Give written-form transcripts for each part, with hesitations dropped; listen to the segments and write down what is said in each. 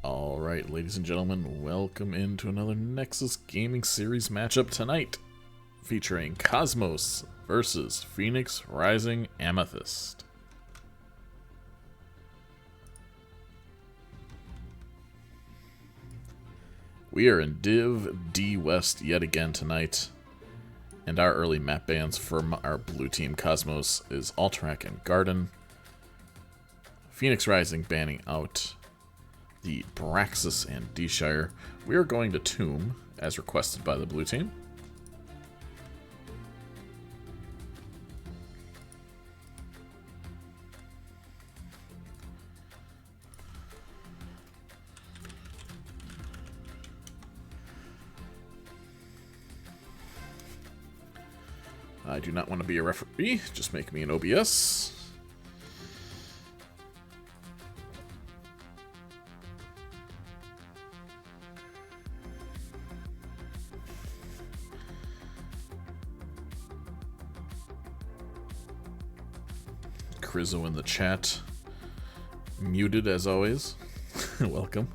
Alright, ladies and gentlemen, welcome into another Nexus Gaming Series matchup tonight, featuring Cosmos versus Phoenix Rising Amethyst. We are in Div D West yet again tonight, and our early map bans from our blue team Cosmos is Alterac and Garden. Phoenix Rising banning out the Braxis and D-Shire. We are going to Tomb, as requested by the blue team. I do not want to be a referee, just make me an OBS. Rizzo in the chat. Muted as always. Welcome.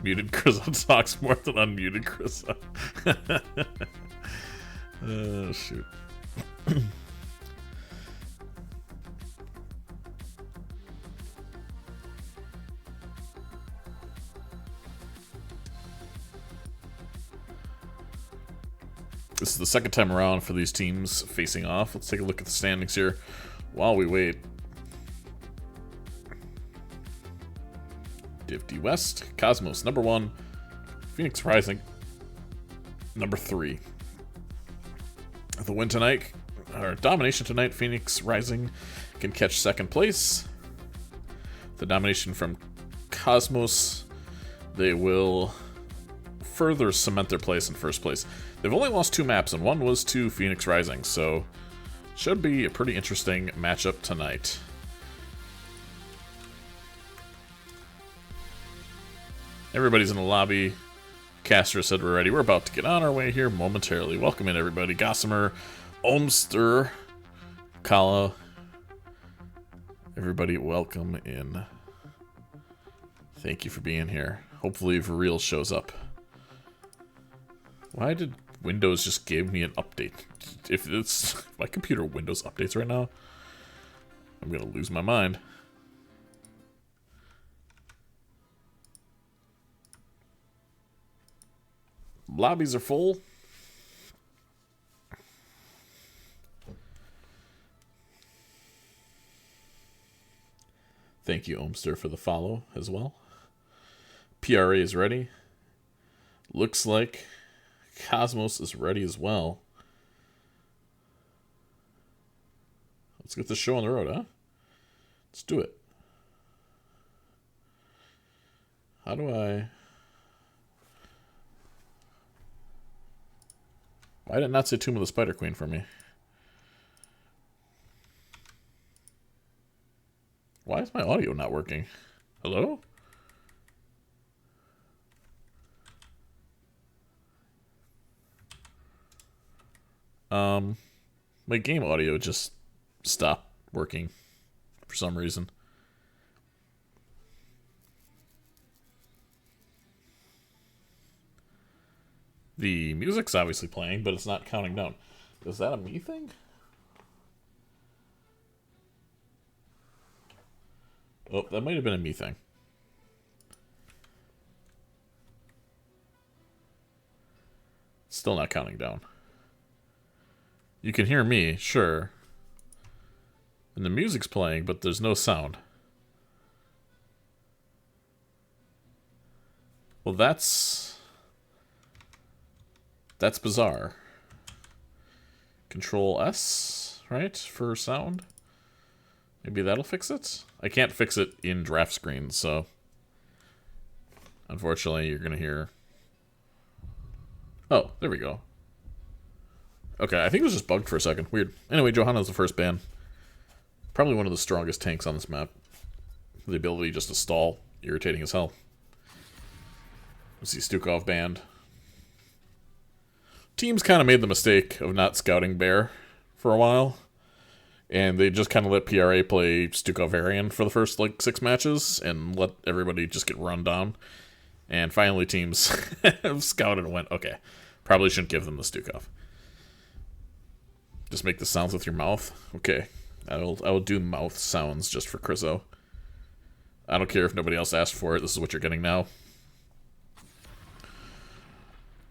Muted Grizzo talks more than unmuted Grizzo. Oh, shoot. This is the second time around for these teams facing off. Let's take a look at the standings here while we wait. Div D West, Cosmos number 1, Phoenix Rising number 3. The win tonight, or domination tonight, Phoenix Rising can catch second place. The domination from Cosmos, they will further cement their place in first place. They've only lost 2 maps, and one was to Phoenix Rising, so should be a pretty interesting matchup tonight. Everybody's in the lobby. Castro said we're ready. We're about to get on our way here momentarily. Welcome in, everybody. Gossamer, Omster, Kala. Everybody, welcome in. Thank you for being here. Hopefully, Viril shows up. Why did Windows just give me an update? If it's my computer Windows updates right now, I'm gonna lose my mind. Lobbies are full. Thank you, Omster, for the follow as well. PRA is ready. Looks like Cosmos is ready as well. Let's get this show on the road, huh? Let's do it. How do I... Why did it not say Tomb of the Spider Queen for me? Why is my audio not working? Hello? My game audio just stopped working for some reason. The music's obviously playing, but it's not counting down. Is that a me thing? Oh, that might have been a me thing. Still not counting down. You can hear me, sure. And the music's playing, but there's no sound. Well, that's bizarre. Control S, right, for sound? Maybe that'll fix it? I can't fix it in draft screen, so... Unfortunately, you're gonna hear... Oh, there we go. Okay, I think it was just bugged for a second. Weird. Anyway, Johanna's the first ban. Probably one of the strongest tanks on this map. The ability just to stall. Irritating as hell. Let's see, Stukov banned. teams kind of made the mistake of not scouting Bear for a while. And they just kind of let PRA play Stuco Varian for the first, like, 6 matches and let everybody just get run down. And finally teams scouted and went, okay, probably shouldn't give them the Stukov. Just make the sounds with your mouth? Okay. I will do mouth sounds just for Krizo. I don't care if nobody else asked for it. This is what you're getting now.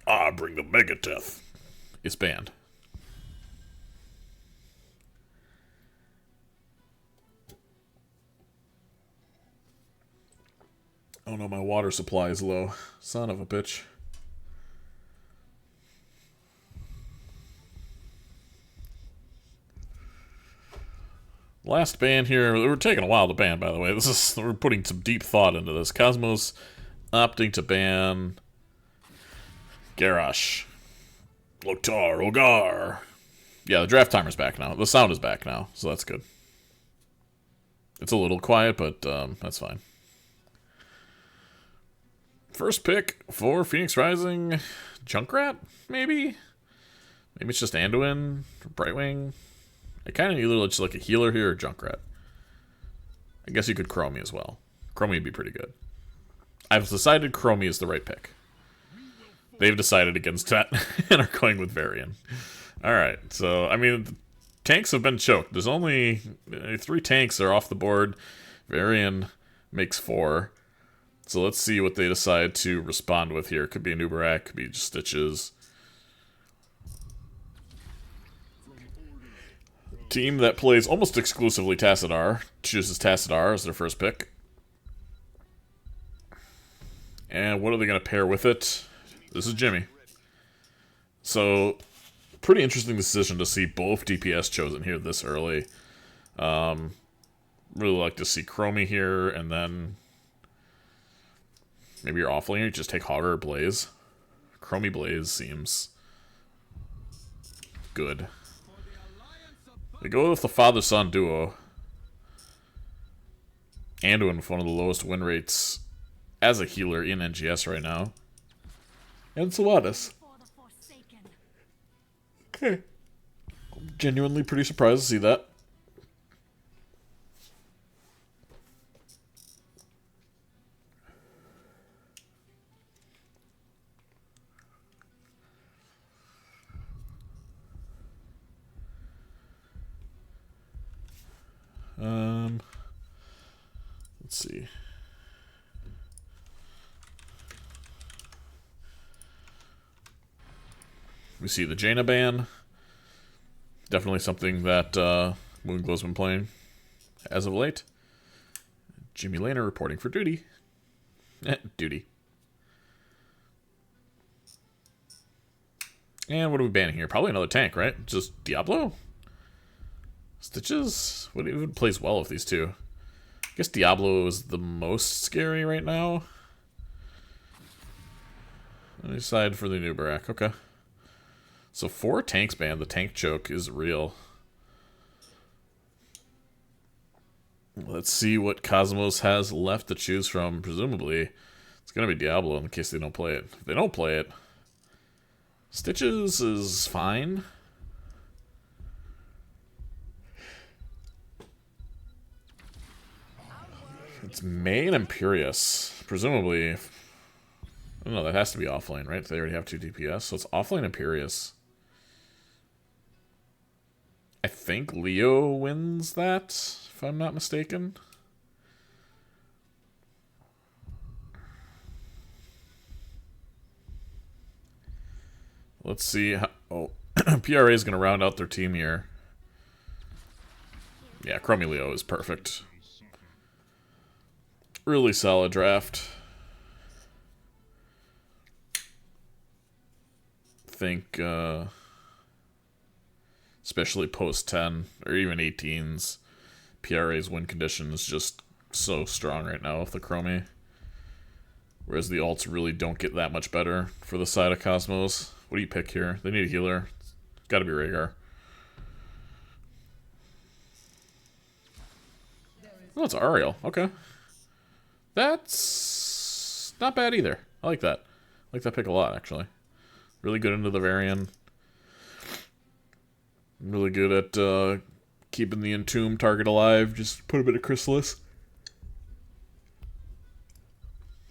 Ah, bring the Megadeth. It's banned. Oh no, my water supply is low. Son of a bitch. Last ban here. We're taking a while to ban, by the way. We're putting some deep thought into this. Cosmos opting to ban Garrosh. Loktar, Ogar. Yeah, the draft timer's back now. The sound is back now, so that's good. It's a little quiet, but that's fine. First pick for Phoenix Rising, Junkrat, maybe? Maybe it's just Anduin, Brightwing. I kind of either just like a healer here or Junkrat. I guess you could Chromie as well. Chromie would be pretty good. I've decided Chromie is the right pick. They've decided against that and are going with Varian. Alright, so, I mean, the tanks have been choked. There's only 3 tanks are off the board. Varian makes 4. So let's see what they decide to respond with here. Could be an Uberak, could be just Stitches. Team that plays almost exclusively Tassadar chooses Tassadar as their first pick. And what are they going to pair with it? This is Jimmy. So, pretty interesting decision to see both DPS chosen here this early. Really like to see Chromie here, and then maybe your offlaner, you just take Hogger or Blaze. Chromie Blaze seems good. They go with the father-son duo. Anduin with one of the lowest win rates as a healer in NGS right now. And Saladas. Okay. I'm genuinely pretty surprised to see that. Let's see. We see the Jaina ban. Definitely something that Moonglow's been playing as of late. Jimmy Laner reporting for duty. Duty. And what are we banning here? Probably another tank, right? Just Diablo? Stitches? What even plays well with these two? I guess Diablo is the most scary right now. I decide for the Nubarak. Okay. So 4 tanks banned. The tank choke is real. Let's see what Cosmos has left to choose from. Presumably, it's going to be Diablo in case they don't play it. If they don't play it, Stitches is fine. It's May and Imperious. Presumably, I don't know, that has to be offlane, right? They already have 2 DPS, so it's offlane Imperious. I think Leo wins that, if I'm not mistaken. Let's see how... Oh, PRA is going to round out their team here. Yeah, Chromie Leo is perfect. Really solid draft. Think, especially post 10 or even 18s, PRA's win condition is just so strong right now with the Chromie. Whereas the alts really don't get that much better for the side of Cosmos. What do you pick here? They need a healer. It's gotta be Rhaegar. Oh, it's Ariel. Okay. That's not bad either. I like that. I like that pick a lot, actually. Really good into the Varian. Really good at keeping the Entomb target alive. Just put a bit of Chrysalis.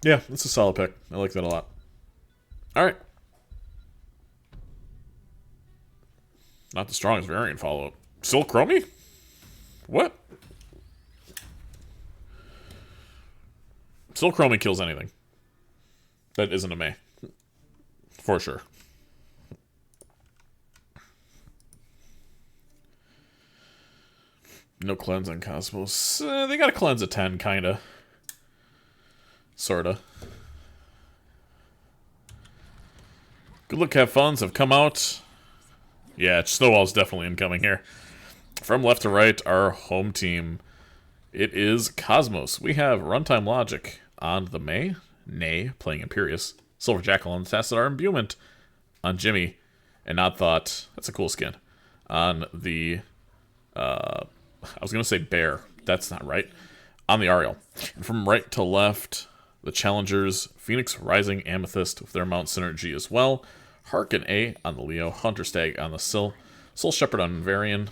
Yeah, that's a solid pick. I like that a lot. Alright. Not the strongest variant follow-up. Still Chromie? What? Still Chromie kills anything. That isn't a May. For sure. No cleanse on Cosmos. They got a cleanse at 10, kinda. Sorta. Good Luck Have Funds have come out. Yeah, Snowball's definitely incoming here. From left to right, our home team. It is Cosmos. We have Runtime Logic on the May. Nay, playing Imperious. Silver Jackal on the Tassadar Imbuement on Jimmy. And Not Thought. That's a cool skin. On the... I was going to say Bear. That's not right. On the Ariel. And from right to left, the challengers, Phoenix Rising Amethyst with their Mount Synergy as well. Harkin A on the Leo. Hunter Stag on the Syl. Soul Shepherd on Varian.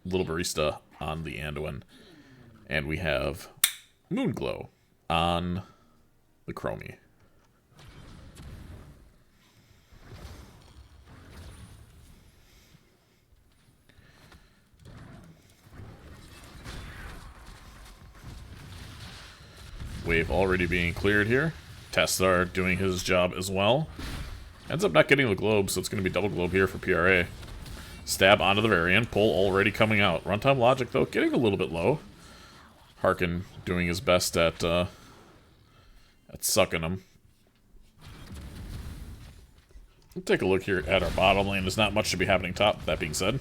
Little Barista on the Anduin. And we have Moonglow on the Chromie. Wave already being cleared here. Tassadar doing his job as well. Ends up not getting the globe, so it's going to be double globe here for PRA. Stab onto the Varian. Pull already coming out. Runtime Logic, though, getting a little bit low. Harkin doing his best at sucking him. We'll take a look here at our bottom lane. There's not much to be happening top, that being said.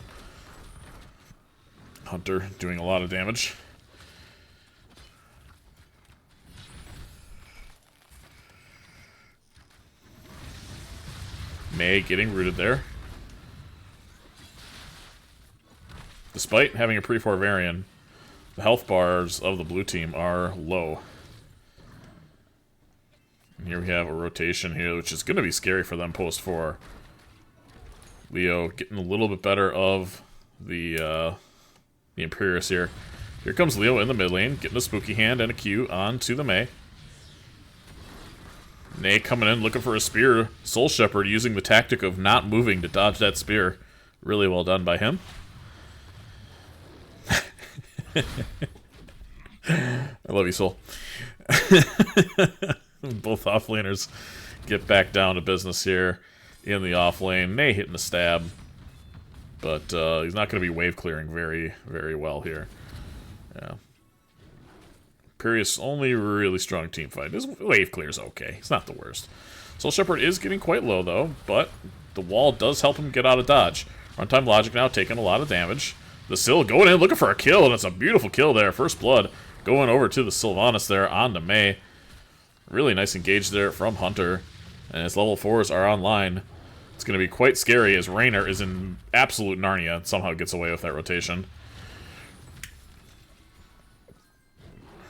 Hunter doing a lot of damage. May getting rooted there. Despite having a pre-4 Varian, the health bars of the blue team are low. And here we have a rotation here, which is going to be scary for them post-4. Leo getting a little bit better of the Imperious here. Here comes Leo in the mid lane, getting a spooky hand and a Q onto the May. Nay coming in, looking for a spear. Soul Shepherd using the tactic of not moving to dodge that spear. Really well done by him. I love you, Soul. Both offlaners get back down to business here in the off lane. Nay hitting the stab. But he's not going to be wave clearing very, very well here. Yeah. Imperious only really strong team fight. His wave clear is okay. It's not the worst. Soul Shepherd is getting quite low though, but the wall does help him get out of dodge. Runtime Logic now taking a lot of damage. The Syl going in looking for a kill, and it's a beautiful kill there. First blood going over to the Sylvanas there on to May. Really nice engage there from Hunter. And his level 4s are online. It's going to be quite scary as Raynor is in absolute Narnia and somehow gets away with that rotation.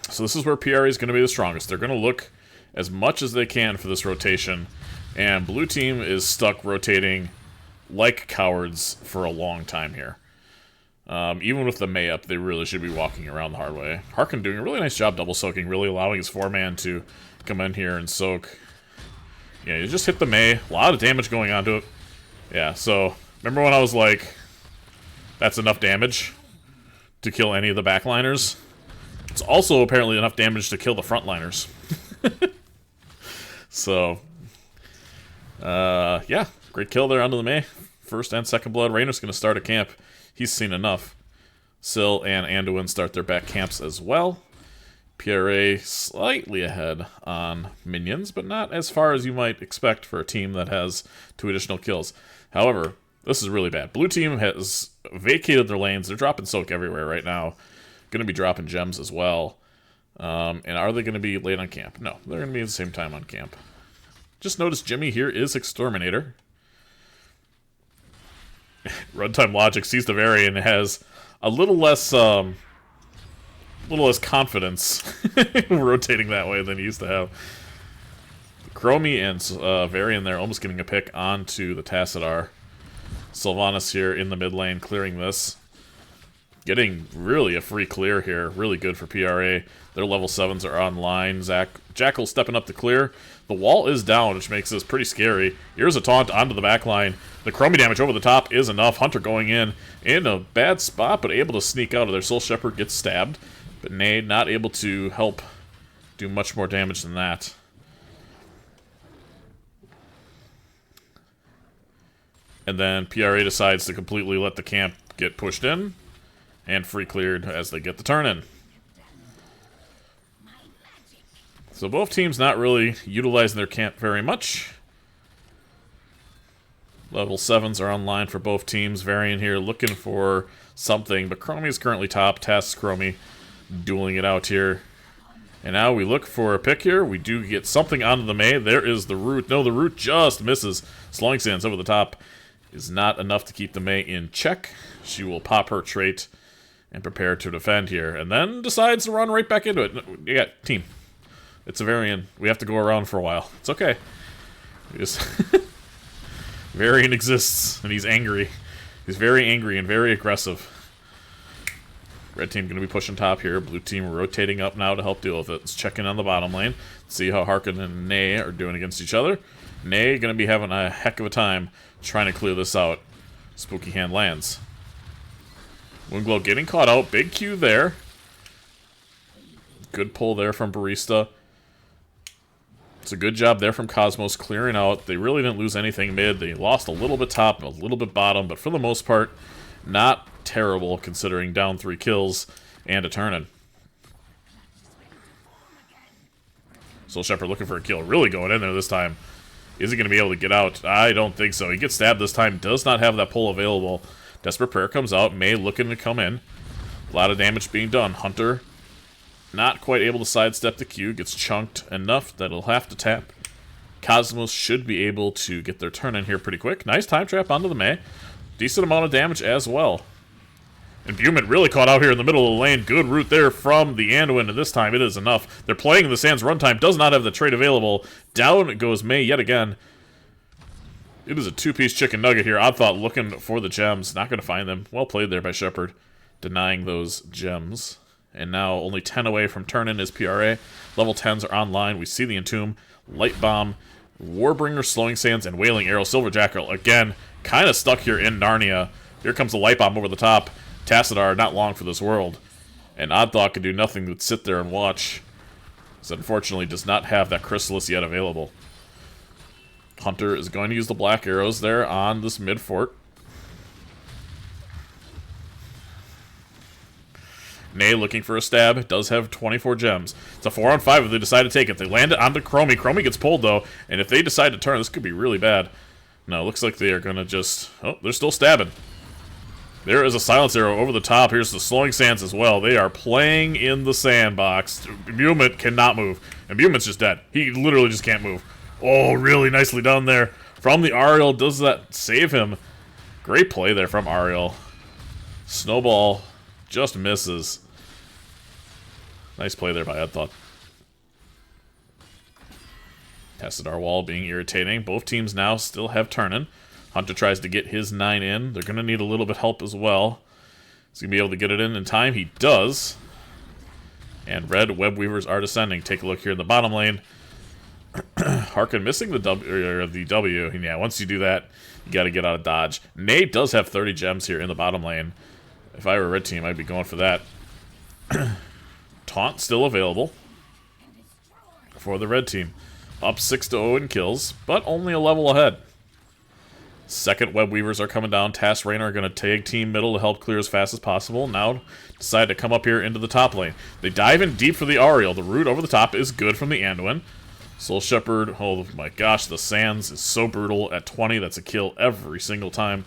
So this is where PRA is going to be the strongest. They're going to look as much as they can for this rotation. And blue team is stuck rotating like cowards for a long time here. Even with the May up, they really should be walking around the hard way. Harkin doing a really nice job double soaking, really allowing his 4-man to come in here and soak. Yeah, you just hit the May. A lot of damage going on to it. Yeah, so remember when I was like, that's enough damage to kill any of the backliners? It's also apparently enough damage to kill the frontliners. So, yeah, great kill there onto the May. First and second blood. Raynor's going to start a camp. He's seen enough. Syl and Anduin start their back camps as well. PRA slightly ahead on minions, but not as far as you might expect for a team that has 2 additional kills. However, this is really bad. Blue team has vacated their lanes. They're dropping soak everywhere right now. Going to be dropping gems as well. And are they going to be late on camp? No, they're going to be at the same time on camp. Just notice Jimmy here is Exterminator. Runtime Logic sees the Varian and has a little less confidence rotating that way than he used to have. Chromie and Varian there almost getting a pick onto the Tassadar. Sylvanas here in the mid lane clearing this. Getting really a free clear here. Really good for PRA. Their level 7s are online. Jackal stepping up to clear. The wall is down, which makes this pretty scary. Here's a taunt onto the back line. The chromie damage over the top is enough. Hunter going in a bad spot, but able to sneak out of there. Soul Shepherd gets stabbed, but Nade not able to help do much more damage than that. And then PRA decides to completely let the camp get pushed in. And free cleared as they get the turn in. So both teams not really utilizing their camp very much. Level 7s are online for both teams. Varian here looking for something, but Chromie is currently top. Tasks Chromie dueling it out here. And now we look for a pick here. We do get something onto the Mei. There is the root. No, the root just misses. Slowing Sands over the top is not enough to keep the Mei in check. She will pop her trait and prepare to defend here. And then decides to run right back into it. You got team. It's a Varian. We have to go around for a while. It's okay. We just Varian exists, and he's angry. He's very angry and very aggressive. Red team going to be pushing top here. Blue team rotating up now to help deal with it. Let's check in on the bottom lane. See how Harkin and Nay are doing against each other. Nay going to be having a heck of a time trying to clear this out. Spooky hand lands. Moonglow getting caught out. Big Q there. Good pull there from Barista. It's a good job there from Cosmos clearing out. They really didn't lose anything mid. They lost a little bit top, a little bit bottom, but for the most part, not terrible considering down 3 kills and a turn-in. Soul Shepherd looking for a kill. Really going in there this time. Is he going to be able to get out? I don't think so. He gets stabbed this time. Does not have that pull available. Desperate Prayer comes out. Mei looking to come in. A lot of damage being done. Hunter not quite able to sidestep the Q. Gets chunked enough that he'll have to tap. Cosmos should be able to get their turn in here pretty quick. Nice time trap onto the Mei. Decent amount of damage as well. And Buman really caught out here in the middle of the lane. Good route there from the Anduin, and this time it is enough. They're playing the Sands runtime. Does not have the trade available. Down goes Mei yet again. It is a 2-piece chicken nugget here. Oddthought looking for the gems. Not going to find them. Well played there by Shepard. Denying those gems. And now only 10 away from turn-in is PRA. Level 10s are online. We see the Entomb, Light Bomb, Warbringer, Slowing Sands, and Wailing Arrow. Silver Jackal, again, kind of stuck here in Narnia. Here comes the Light Bomb over the top. Tassadar, not long for this world. And Oddthought can do nothing but sit there and watch. So unfortunately does not have that Chrysalis yet available. Hunter is going to use the black arrows there on this mid fort. Nay looking for a stab. Does have 24 gems. It's a 4-on-5 if they decide to take it. They land it onto Chromie. Chromie gets pulled though. And if they decide to turn, this could be really bad. No, looks like they are going to just... Oh, they're still stabbing. There is a silence arrow over the top. Here's the Slowing Sands as well. They are playing in the sandbox. Buman cannot move. And Buman's just dead. He literally just can't move. Oh, really nicely done there. From the Ariel, does that save him? Great play there from Ariel. Snowball just misses. Nice play there by Oddthought. Tassadar wall being irritating. Both teams now still have turn-in. Hunter tries to get his 9 in. They're going to need a little bit help as well. Is he going to be able to get it in time? He does. And red web weavers are descending. Take a look here in the bottom lane. Harkin missing the W. And yeah, once you do that, you got to get out of dodge. Nate does have 30 gems here in the bottom lane. If I were a red team, I'd be going for that. Taunt still available for the red team. Up 6-0 in kills, but only a level ahead. Second web weavers are coming down. Task Rainer are going to tag team middle to help clear as fast as possible. Now decide to come up here into the top lane. They dive in deep for the Ariel. The root over the top is good from the Anduin. Soul Shepherd, oh my gosh, the Sands is so brutal. At 20, that's a kill every single time.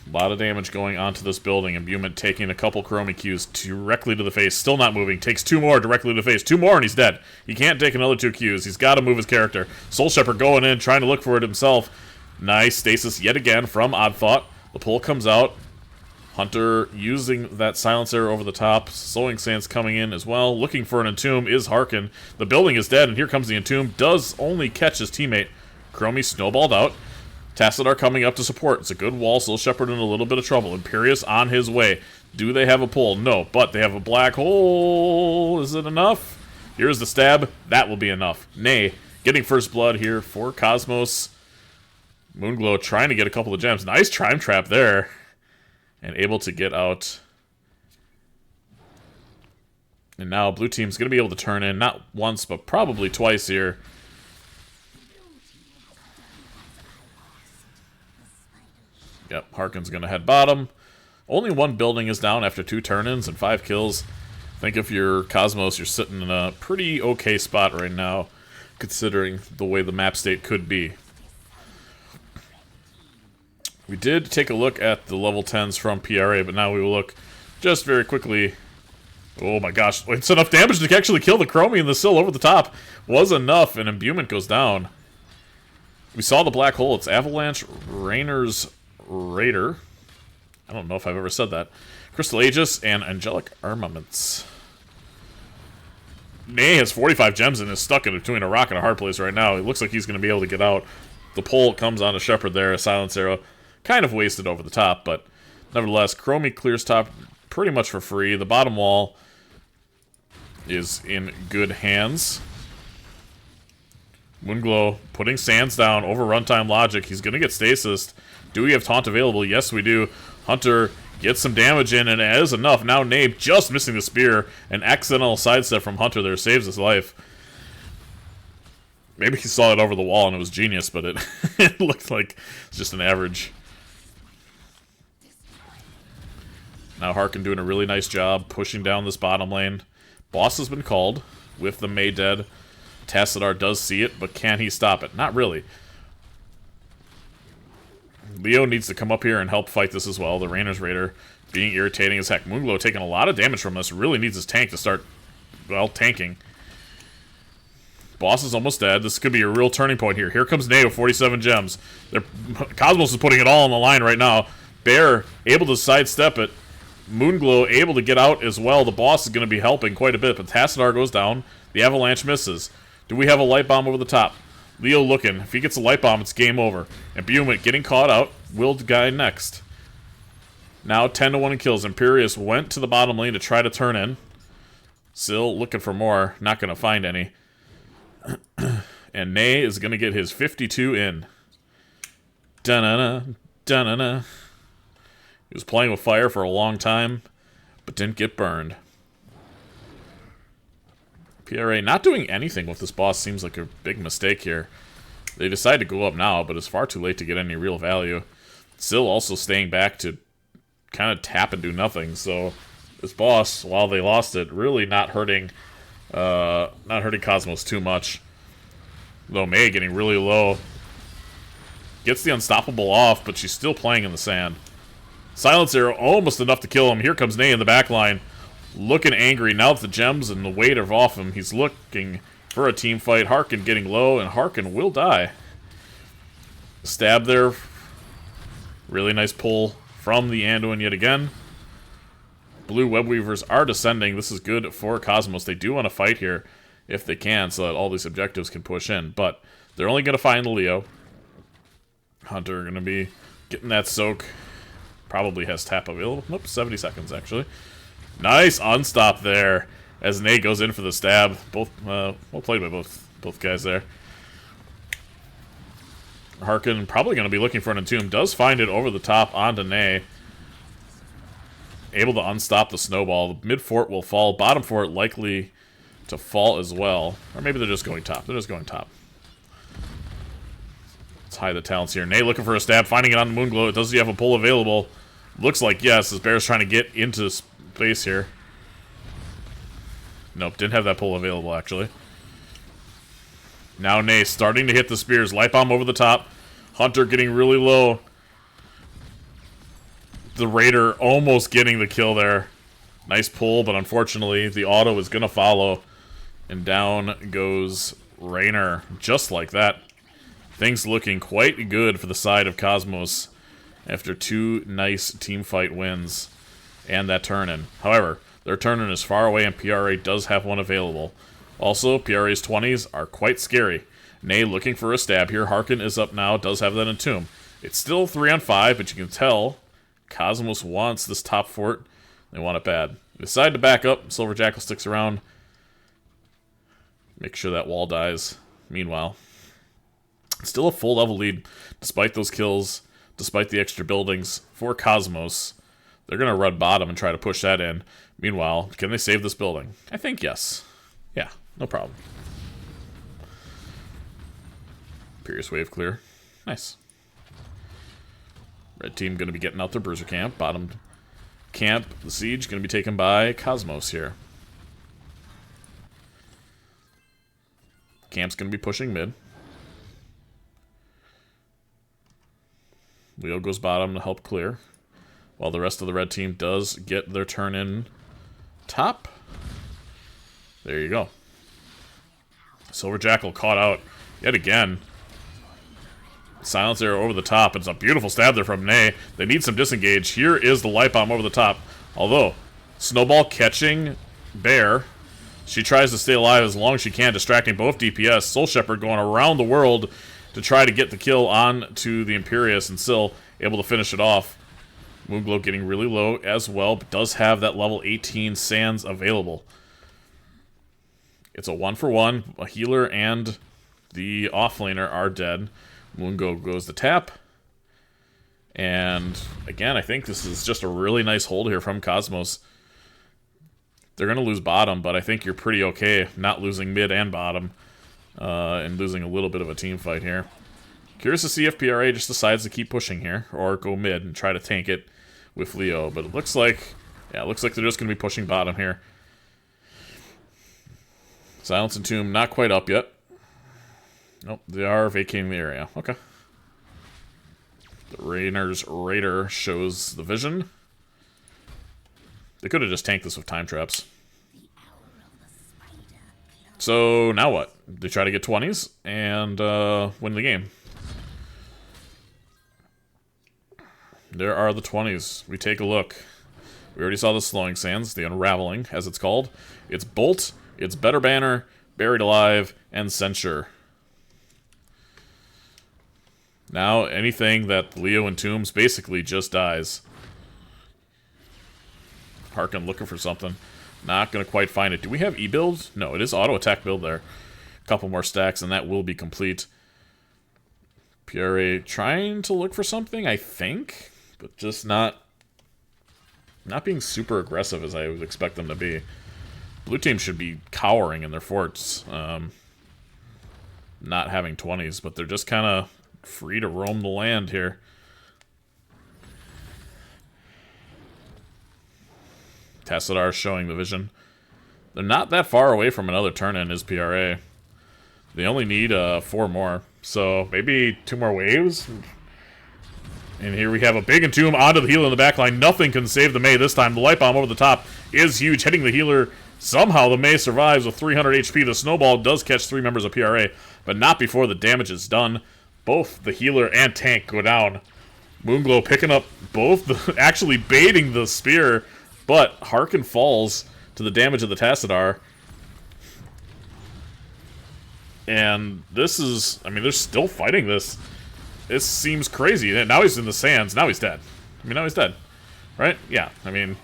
A lot of damage going onto this building, and Buman taking a couple Chromie Qs directly to the face. Still not moving. Takes 2 more directly to the face. 2 more and he's dead. He can't take another 2 Qs. He's got to move his character. Soul Shepherd going in, trying to look for it himself. Nice stasis yet again from Oddthought. The pull comes out. Hunter using that silencer over the top. Sowing Sands coming in as well. Looking for an Entomb is Harkin. The building is dead, and here comes the Entomb. Does only catch his teammate. Chromie snowballed out. Tassadar coming up to support. It's a good wall. Soul Shepherd in a little bit of trouble. Imperious on his way. Do they have a pull? No, but they have a black hole. Is it enough? Here's the stab. That will be enough. Nay, getting first blood here for Cosmos. Moonglow trying to get a couple of gems. Nice Time Trap there. And able to get out. And now blue team's going to be able to turn in, not once, but probably twice here. Yep, Harkin's going to head bottom. Only one building is down after 2 turn-ins and 5 kills. I think if you're Cosmos, you're sitting in a pretty okay spot right now, considering the way the map state could be. We did take a look at the level 10s from PRA, but now we will look just very quickly. Oh my gosh, it's enough damage to actually kill the Chromie, and the Sill over the top was enough, and Imbuement goes down. We saw the black hole. It's Avalanche Rainer's Raider. I don't know if I've ever said that. Crystal Aegis and Angelic Armaments. Nay has 45 gems and is stuck in between a rock and a hard place right now. It looks like he's going to be able to get out. The pull comes on a Shepherd there, a Silence Arrow. Kind of wasted over the top, but nevertheless, Chromie clears top pretty much for free. The bottom wall is in good hands. Moonglow putting Sands down over runtime logic. He's going to get stasis. Do we have taunt available? Yes, we do. Hunter gets some damage in, and it is enough. Now Nabe just missing the spear. An accidental sidestep from Hunter there saves his life. Maybe he saw it over the wall and it was genius, but it looked like it's just an average. Now Harkin doing a really nice job pushing down this bottom lane. Boss has been called with the May dead. Tassadar does see it, but can he stop it? Not really. Leo needs to come up here and help fight this as well. The Rainer's Raider being irritating as heck. Moonglow taking a lot of damage from this. Really needs his tank to start, well, tanking. Boss is almost dead. This could be a real turning point here. Here comes Nay with 47 gems. Cosmos is putting it all on the line right now. Bear able to sidestep it. Moonglow able to get out as well. The boss is going to be helping quite a bit, but Tassadar goes down. The Avalanche misses. Do we have a light bomb over the top? Leo looking. If he gets a light bomb, it's game over. And Imbuement getting caught out. Willed guy next. Now 10-1 in kills. Imperious went to the bottom lane to try to turn in. Still looking for more. Not going to find any. And Nay is going to get his 52 in. Da-na-na. Da-na-na. He was playing with fire for a long time, but didn't get burned. PRA not doing anything with this boss seems like a big mistake here. They decide to go up now, but it's far too late to get any real value. Still also staying back to kind of tap and do nothing. So this boss, while they lost it, really not hurting Cosmos too much. Though May getting really low. Gets the unstoppable off, but she's still playing in the sand. Silence Arrow almost enough to kill him. Here comes Nay in the back line. Looking angry. Now that the gems and the weight are off him, he's looking for a team fight. Harkin getting low, and Harkin will die. Stab there. Really nice pull from the Anduin yet again. Blue Web Weavers are descending. This is good for Cosmos. They do want to fight here if they can, so that all these objectives can push in. But they're only going to find the Leo. Hunter going to be getting that soak. Probably has tap available. Nope, 70 seconds actually. Nice unstop there as Nate goes in for the stab. Both well played by both guys there. Harkin probably going to be looking for an Entomb. Does find it over the top onto Nay. Able to unstop the snowball. The mid fort will fall. Bottom fort likely to fall as well. Or maybe they're just going top. They're just going top. Let's hide the talents here. Nay looking for a stab. Finding it on the Moonglow. Does he have a pull available? Looks like yes. As Bear's trying to get into space here. Nope, didn't have that pull available actually. Now Nay starting to hit the spears. Light bomb over the top. Hunter getting really low. The Raider almost getting the kill there. Nice pull, but unfortunately the auto is going to follow. And down goes Rainer. Just like that. Things looking quite good for the side of Cosmos. after 2 nice team fight wins and that turn-in. However, their turn-in is far away and PRA does have one available. Also, PRA's 20s are quite scary. Nay looking for a stab here. Harkin is up now, does have that Entomb. It's still 3 on 5, but you can tell Cosmos wants this top fort. They want it bad. They decide to back up. Silver Jackal sticks around. Make sure that wall dies. Meanwhile, still a full level lead, despite those kills, despite the extra buildings for Cosmos. They're going to run bottom and try to push that in. Meanwhile, can they save this building? I think yes. Yeah, no problem. Imperious Wave clear. Nice. Red team going to be getting out their Bruiser camp. Bottom camp, the siege, going to be taken by Cosmos here. Camp's going to be pushing mid. Leo goes bottom to help clear, while the rest of the red team does get their turn in top. There you go. Silver Jackal caught out yet again. Silence arrow over the top. It's a beautiful stab there from Nay. They need some disengage. Here is the light bomb over the top. Although, Snowball catching Bear. She tries to stay alive as long as she can, distracting both DPS. Soul Shepherd going around the world to try to get the kill on to the Imperious and still able to finish it off. Moonglow getting really low as well, but does have that level 18 Sands available. It's a 1-for-1. A healer and the offlaner are dead. Moonglow goes to tap. And again, I think this is just a really nice hold here from Cosmos. They're going to lose bottom, but I think you're pretty okay not losing mid and bottom. And losing a little bit of a team fight here. Curious to see if PRA just decides to keep pushing here, or go mid and try to tank it with Leo. But it looks like, yeah, it looks like they're just going to be pushing bottom here. Silence and Tomb not quite up yet. Nope, they are vacating the area. Okay. The Rainer's Raider shows the vision. They could have just tanked this with time traps. So, now what? They try to get 20s and win the game. There are the 20s. We take a look. We already saw the Slowing Sands, the Unraveling, as it's called. It's Bolt, it's Better Banner, Buried Alive, and Censure. Now, anything that Leo entombs basically just dies. Harkin looking for something. Not going to quite find it. Do we have E-build? No, it is auto-attack build there. A couple more stacks, and that will be complete. PRA trying to look for something, I think. But just not being super aggressive as I would expect them to be. Blue team should be cowering in their forts. Not having 20s, but they're just kind of free to roam the land here. Tassadar showing the vision. They're not that far away from another turn-in, is PRA. They only need 4 more. So maybe 2 more waves. And here we have a big entomb onto the healer in the back line. Nothing can save the Mei this time. The light bomb over the top is huge, hitting the healer. Somehow the Mei survives with 300 HP. The snowball does catch 3 members of PRA, but not before the damage is done. Both the healer and tank go down. Moonglow picking up both, actually baiting the spear. But Harkin falls to the damage of the Tassadar. And this is, I mean, they're still fighting this. This seems crazy. Now he's in the sands. Now he's dead. I mean, now he's dead. Right? Yeah. I mean,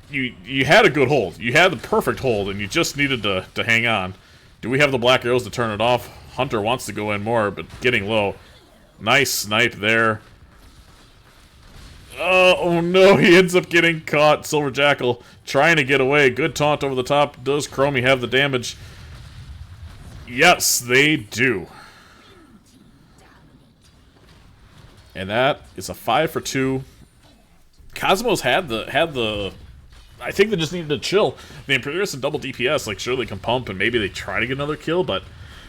you had a good hold. You had the perfect hold, and you just needed to hang on. Do we have the black arrows to turn it off? Hunter wants to go in more, but getting low. Nice snipe there. Oh no, he ends up getting caught. Silver Jackal trying to get away. Good taunt over the top. Does Chromie have the damage? Yes, they do. And that is a 5-for-2. Cosmos had the I think they just needed to chill. The Imperious and double DPS, like, sure they can pump and maybe they try to get another kill, but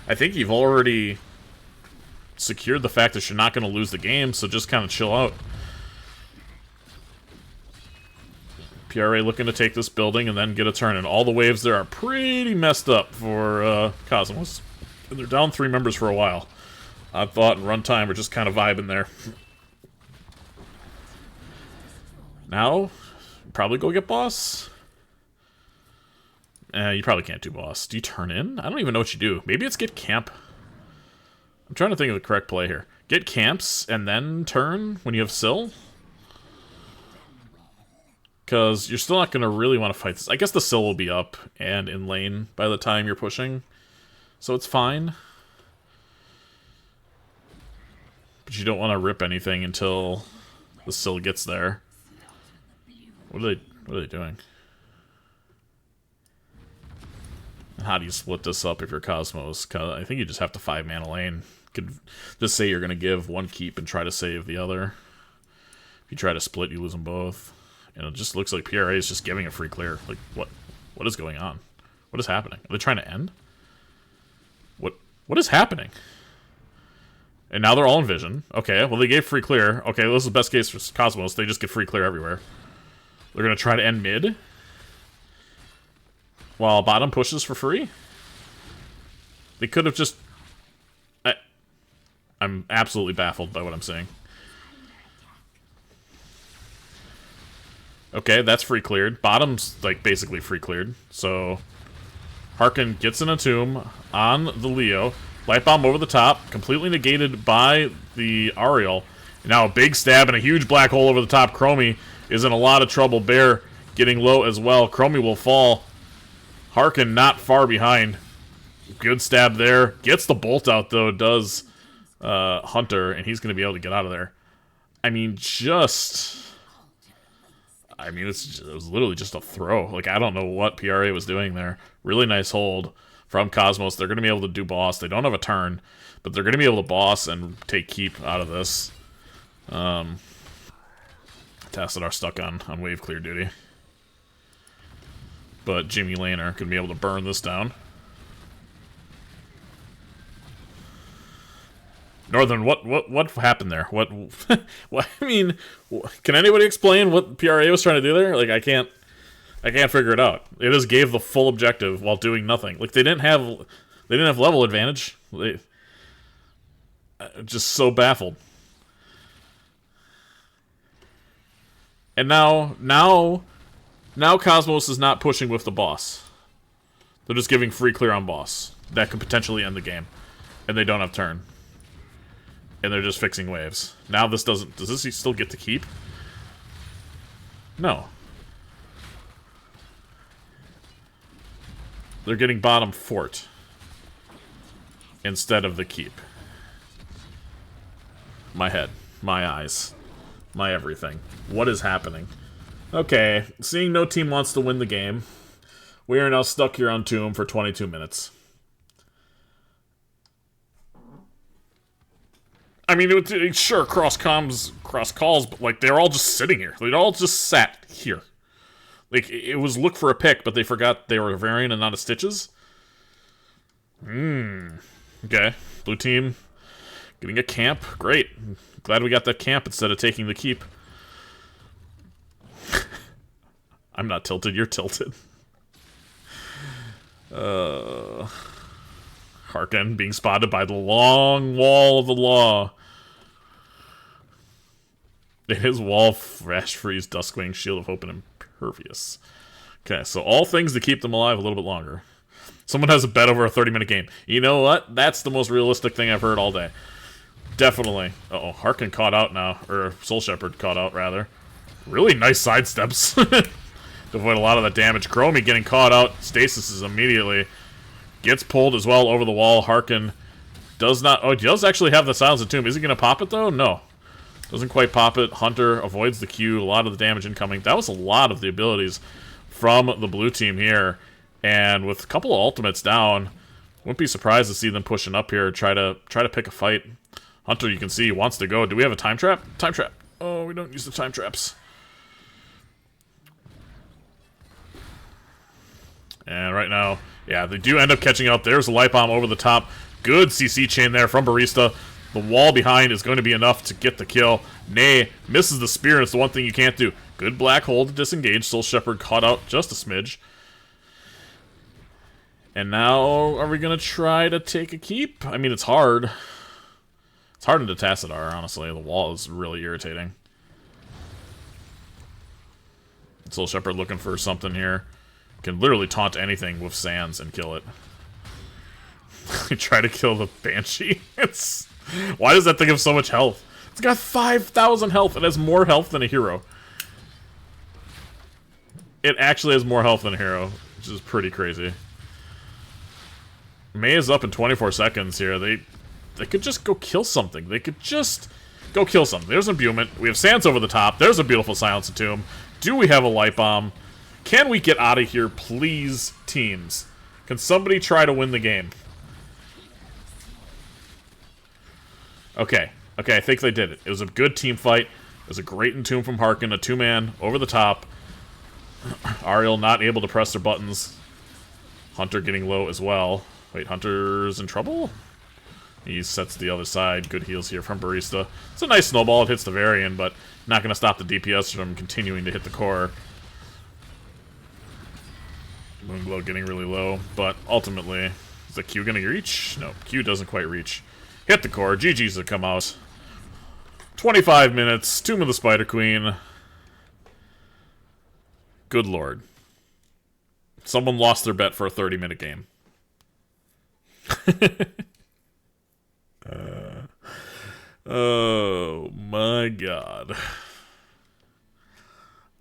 I think you've already secured the fact that you're not going to lose the game, so just kind of chill out. PRA looking to take this building and then get a turn, and all the waves there are pretty messed up for Cosmos. And they're down 3 members for a while. I thought and runtime are just kind of vibing there. Now, probably go get boss. You probably can't do boss. Do you turn in? I don't even know what you do. Maybe it's get camp. I'm trying to think of the correct play here. Get camps and then turn when you have Syl? Because you're still not going to really want to fight this. I guess the Syl will be up and in lane by the time you're pushing. So it's fine. But you don't want to rip anything until the Syl gets there. What are they doing? How do you split this up if you're Cosmos? 'Cause I think you just have to 5-mana lane. Could just say you're going to give one keep and try to save the other. If you try to split, you lose them both. And it just looks like PRA is just giving a free clear. Like, what is going on? What is happening? Are they trying to end? What is happening? And now they're all in vision. Okay, well, they gave free clear. Okay, well, this is the best case for Cosmos. They just get free clear everywhere. They're going to try to end mid. While bottom pushes for free? They could have just... I'm absolutely baffled by what I'm seeing. Okay, that's free cleared. Bottom's, like, basically free cleared. So, Harkin gets in a tomb on the Leo. Light Bomb over the top, completely negated by the Ariel. Now a big stab and a huge black hole over the top. Chromie is in a lot of trouble. Bear getting low as well. Chromie will fall. Harkin not far behind. Good stab there. Gets the bolt out, though, does Hunter, and he's going to be able to get out of there. I mean, it was literally just a throw. Like, I don't know what PRA was doing there. Really nice hold from Cosmos. They're going to be able to do boss. They don't have a turn, but they're going to be able to boss and take keep out of this. Tassadar stuck on wave clear duty. But Jimmy Laner can be able to burn this down. Northern, what happened there? What I mean, can anybody explain what PRA was trying to do there? Like, I can't figure it out. It just gave the full objective while doing nothing. Like, they didn't have level advantage. Just so baffled. And now Cosmos is not pushing with the boss. They're just giving free clear on boss. That could potentially end the game. And they don't have turn. And they're just fixing waves. Now this doesn't... Does this still get to keep? No. They're getting bottom fort. Instead of the keep. My head. My eyes. My everything. What is happening? Okay, seeing no team wants to win the game, we are now stuck here on Tomb for 22 minutes. I mean, it's sure, cross calls, but, like, they're all just sitting here. They all just sat here. Like, it was look for a pick, but they forgot they were a variant and not a Stitches. Okay, blue team getting a camp. Great. Glad we got that camp instead of taking the keep. I'm not tilted, you're tilted. Harkin being spotted by the long wall of the law. It is wall, Flash Freeze, Duskwing, Shield of Hope, and Impervious. Okay, so all things to keep them alive a little bit longer. Someone has a bet over a 30-minute game. You know what? That's the most realistic thing I've heard all day. Definitely. Uh-oh, Harkin caught out now. Or Soul Shepherd caught out, rather. Really nice sidesteps. To avoid a lot of that damage. Chromie getting caught out. Stasis is immediately. Gets pulled as well over the wall. Harkin does not... Oh, he does actually have the Silence of Tomb. Is he going to pop it, though? No. Doesn't quite pop it. Hunter avoids the Q. A lot of the damage incoming. That was a lot of the abilities from the blue team here. And with a couple of ultimates down, wouldn't be surprised to see them pushing up here. Try to pick a fight. Hunter, you can see, wants to go. Do we have a time trap? Time trap. Oh, we don't use the time traps. And right now, yeah, they do end up catching up. There's a light bomb over the top. Good CC chain there from Barista. The wall behind is going to be enough to get the kill. Nay misses the spear, and it's the one thing you can't do. Good black hole to disengage. Soul Shepherd caught out just a smidge. And now, are we going to try to take a keep? I mean, it's hard. It's hard into Tassadar, honestly. The wall is really irritating. Soul Shepherd looking for something here. Can literally taunt anything with Sands and kill it. Try to kill the Banshee. Why does that thing have so much health? It's got 5,000 health. It has more health than a hero. It actually has more health than a hero, which is pretty crazy. Mei is up in 24 seconds here. They could just go kill something. They could just go kill something. There's an imbuement. We have Sands over the top. There's a beautiful Silence and Tomb. Do we have a Light Bomb? Can we get out of here, please, teams? Can somebody try to win the game? Okay. Okay, I think they did it. It was a good team fight. It was a great Entomb from Harkin, a 2-man over the top. Ariel not able to press their buttons. Hunter getting low as well. Wait, Hunter's in trouble? He sets the other side. Good heals here from Barista. It's a nice snowball. It hits the Varian, but not going to stop the DPS from continuing to hit the core. Moonglow getting really low, but ultimately, is the Q going to reach? No, Q doesn't quite reach. Hit the core. GG's to come out. 25 minutes. Tomb of the Spider Queen. Good lord. Someone lost their bet for a 30-minute game. Oh my god.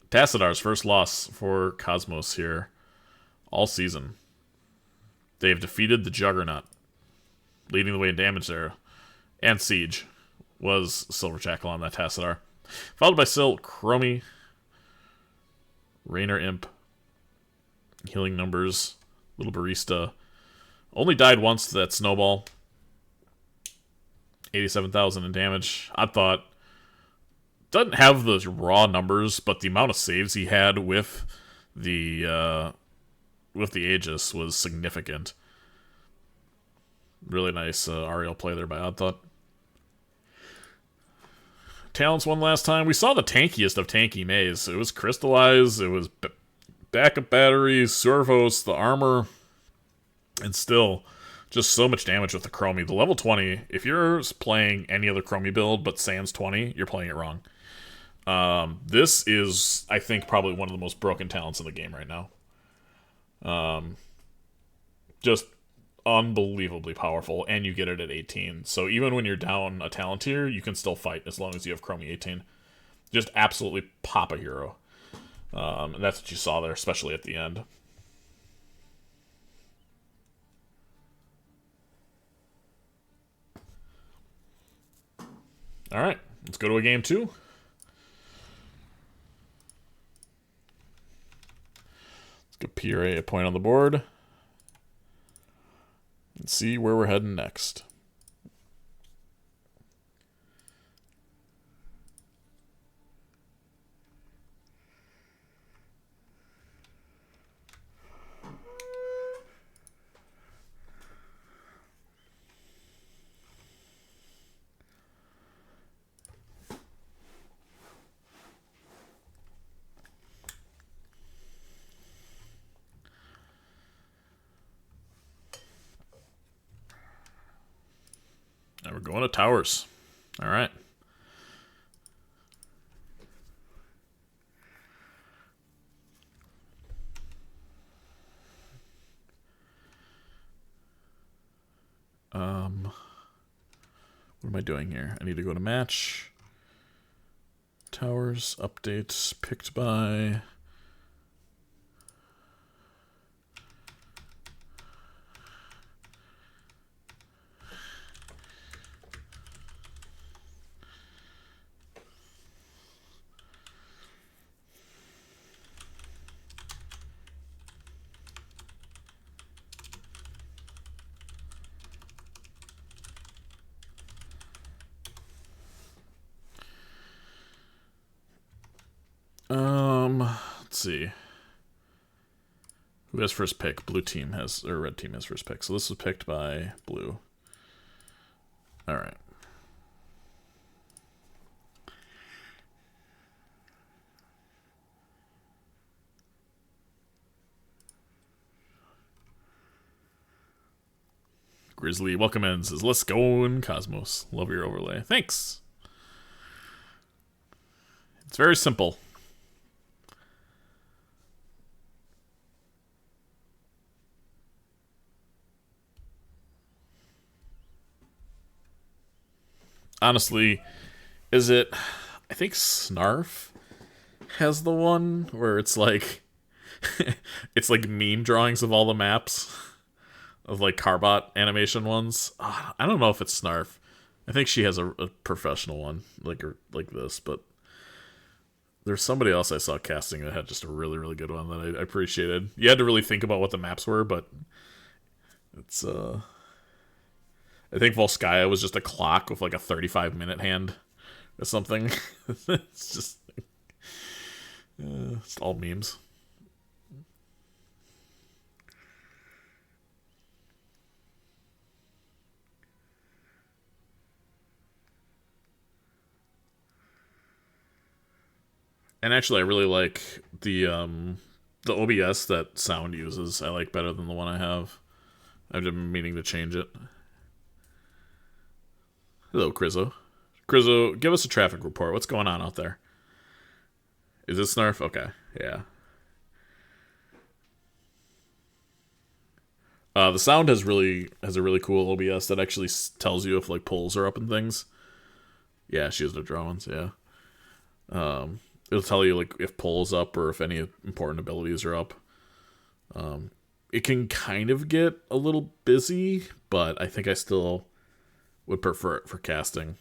Tacidar's first loss for Cosmos here all season. They've defeated the Juggernaut, leading the way in damage there. And Siege was Silver Jackal on that Tacidar. Followed by Silt, Chromie, Rainer Imp, healing numbers, little Barista. Only died once to that Snowball. 87,000 in damage. I thought, doesn't have those raw numbers, but the amount of saves he had with the Aegis was significant. Really nice Ariel play there by Odd Thought. Talents one last time. We saw the tankiest of tanky Meis. It was Crystallize, it was backup batteries, Servos, the armor, and still just so much damage with the Chromie. The level 20, if you're playing any other Chromie build but Sans 20, you're playing it wrong. This is, I think, probably one of the most broken talents in the game right now. Just unbelievably powerful, and you get it at 18. So even when you're down a talent tier, you can still fight as long as you have Chromie 18. Just absolutely pop a hero. And that's what you saw there, especially at the end. Alright, let's go to a game 2. Let's get PRA a point on the board. And see where we're heading next. Now we're going to towers. All right. What am I doing here? I need to go to match. Towers, updates, picked by... Let's see. Who has first pick? Blue team has, or red team has first pick. So this was picked by blue. All right. Grizzly, welcome in, says, let's go in Cosmos. Love your overlay. Thanks. It's very simple. honestly, is it? I think Snarf has the one where it's like it's like meme drawings of all the maps of like Carbot animation ones. I don't know if it's Snarf. I think she has a professional one like this, but there's somebody else I saw casting that had just a really really good one that I appreciated. You had to really think about what the maps were, but it's I think Volskaya was just a clock with like a 35-minute hand or something. It's just it's all memes. And actually, I really like the OBS that Sound uses. I like better than the one I have. I've been meaning to change it. Hello, Krizzo. Krizzo, give us a traffic report. What's going on out there? Is it Snarf? Okay, yeah. The Sound has a really cool OBS that actually tells you if like polls are up and things. Yeah, she has the drawings. Yeah. It'll tell you like if polls up or if any important abilities are up. It can kind of get a little busy, but I think I still would prefer it for casting.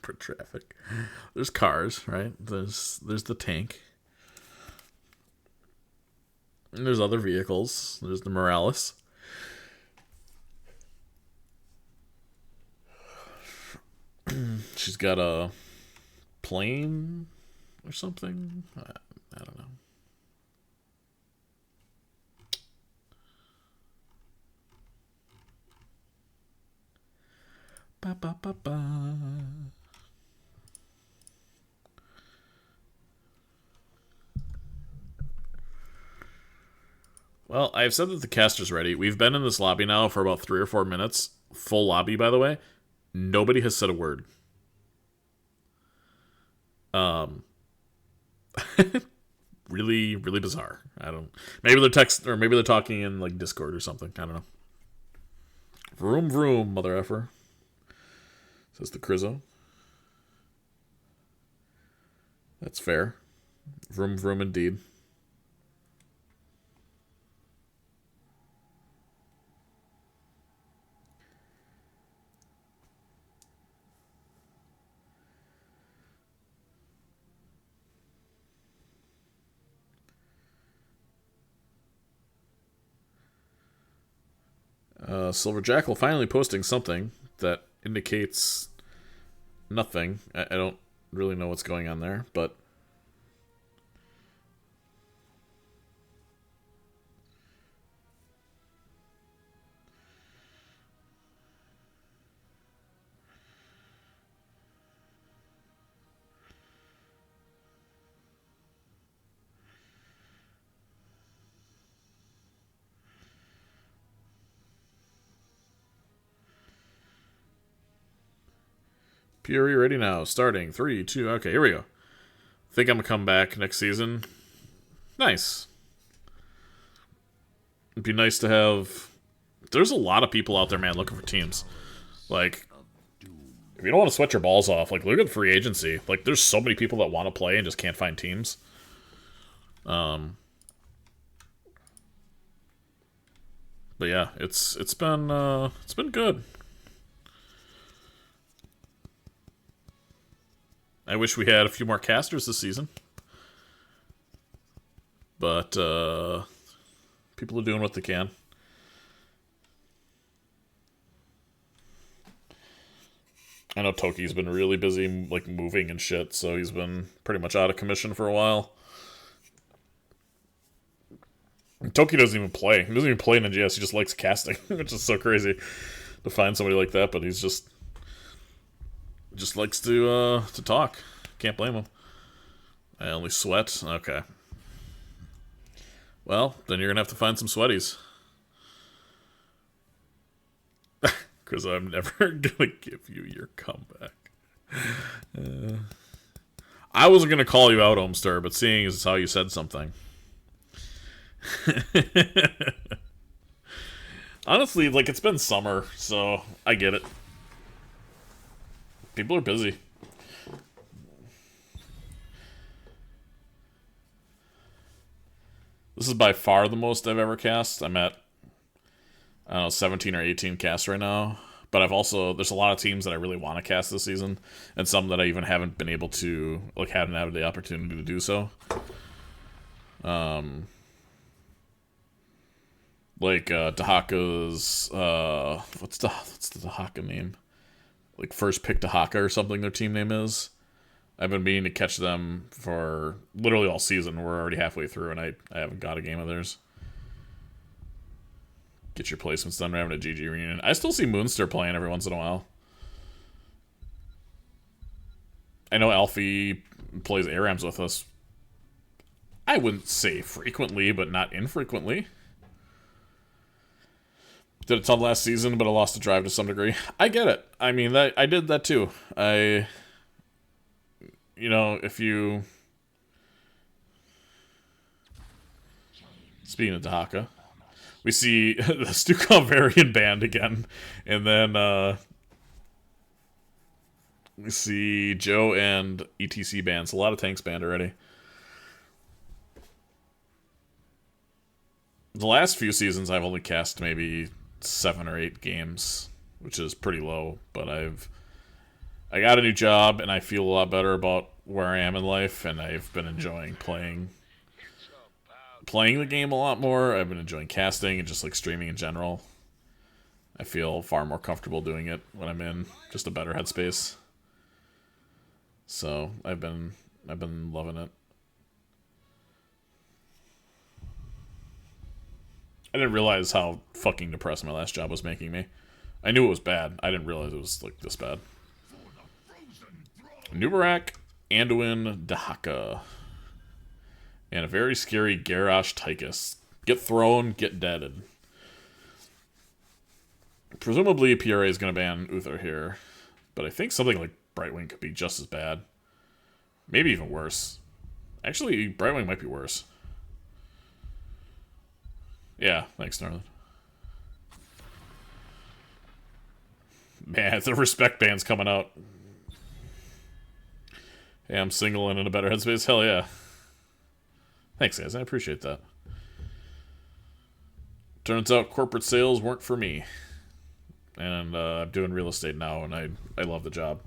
For traffic, there's cars, right? There's the tank. And there's other vehicles. There's the Morales. She's got a plane or something. I don't know. Ba, ba, ba, ba. Well, I've said that the caster's ready. We've been in this lobby now for about 3 or 4 minutes. Full lobby, by the way. Nobody has said a word. Really, really bizarre. I don't. Maybe they're text or maybe they're talking in like Discord or something. I don't know. Vroom vroom, mother effer. Says the Krizzo. That's fair. Vroom vroom indeed. Silver Jackal finally posting something that indicates nothing. I don't really know what's going on there, but Fury ready now. Starting 3, 2. Okay, here we go. Think I'm gonna come back next season. Nice. It'd be nice to have. There's a lot of people out there, man, looking for teams. Like, if you don't want to sweat your balls off, like, look at free agency. Like, there's so many people that want to play and just can't find teams. But yeah, it's been good. I wish we had a few more casters this season. But people are doing what they can. I know Toki's been really busy, like, moving and shit, so he's been pretty much out of commission for a while. Toki doesn't even play. He doesn't even play in NGS. He just likes casting, which is so crazy to find somebody like that. But he's just likes to talk. Can't blame him. I only sweat. Okay. Well, then you're gonna have to find some sweaties. Because I'm never gonna give you your comeback. I wasn't gonna call you out, Omster, but seeing as how you said something. Honestly, like, it's been summer, so I get it. People are busy. This is by far the most I've ever cast. I'm at, I don't know, 17 or 18 casts right now. But I've also, there's a lot of teams that I really want to cast this season, and some that I even haven't been able to, like, haven't had the opportunity to do so. Like, Dahaka's, what's the Dahaka name? Like, First Pick Dahaka or something their team name is. I've been meaning to catch them for literally all season. We're already halfway through, and I haven't got a game of theirs. Get your placements done. We're having a GG reunion. I still see Moonster playing every once in a while. I know Alfie plays ARAMs with us. I wouldn't say frequently, but not infrequently. Did a ton last season, but I lost the drive to some degree. I get it. I mean, I did that too. You know, if you... Speaking of Dahaka, we see the Stukov band again. And then we see Joe and ETC bands. A lot of tanks band already. The last few seasons I've only cast maybe 7 or 8 games, which is pretty low, but I got a new job and I feel a lot better about where I am in life, and I've been enjoying playing the game a lot more. I've been enjoying casting and just like streaming in general. I feel far more comfortable doing it when I'm in just a better headspace. So I've been loving it. I didn't realize how fucking depressed my last job was making me. I knew it was bad. I didn't realize it was like this bad. Nubarak, Anduin, Dahaka. And a very scary Garrosh Tychus. Get thrown, get deaded. Presumably PRA is going to ban Uther here. But I think something like Brightwing could be just as bad. Maybe even worse. Actually, Brightwing might be worse. Yeah, thanks, Norland. Man, the respect band's coming out. Hey, I'm single and in a better headspace. Hell yeah. Thanks, guys. I appreciate that. Turns out corporate sales weren't for me. And I'm doing real estate now, and I love the job.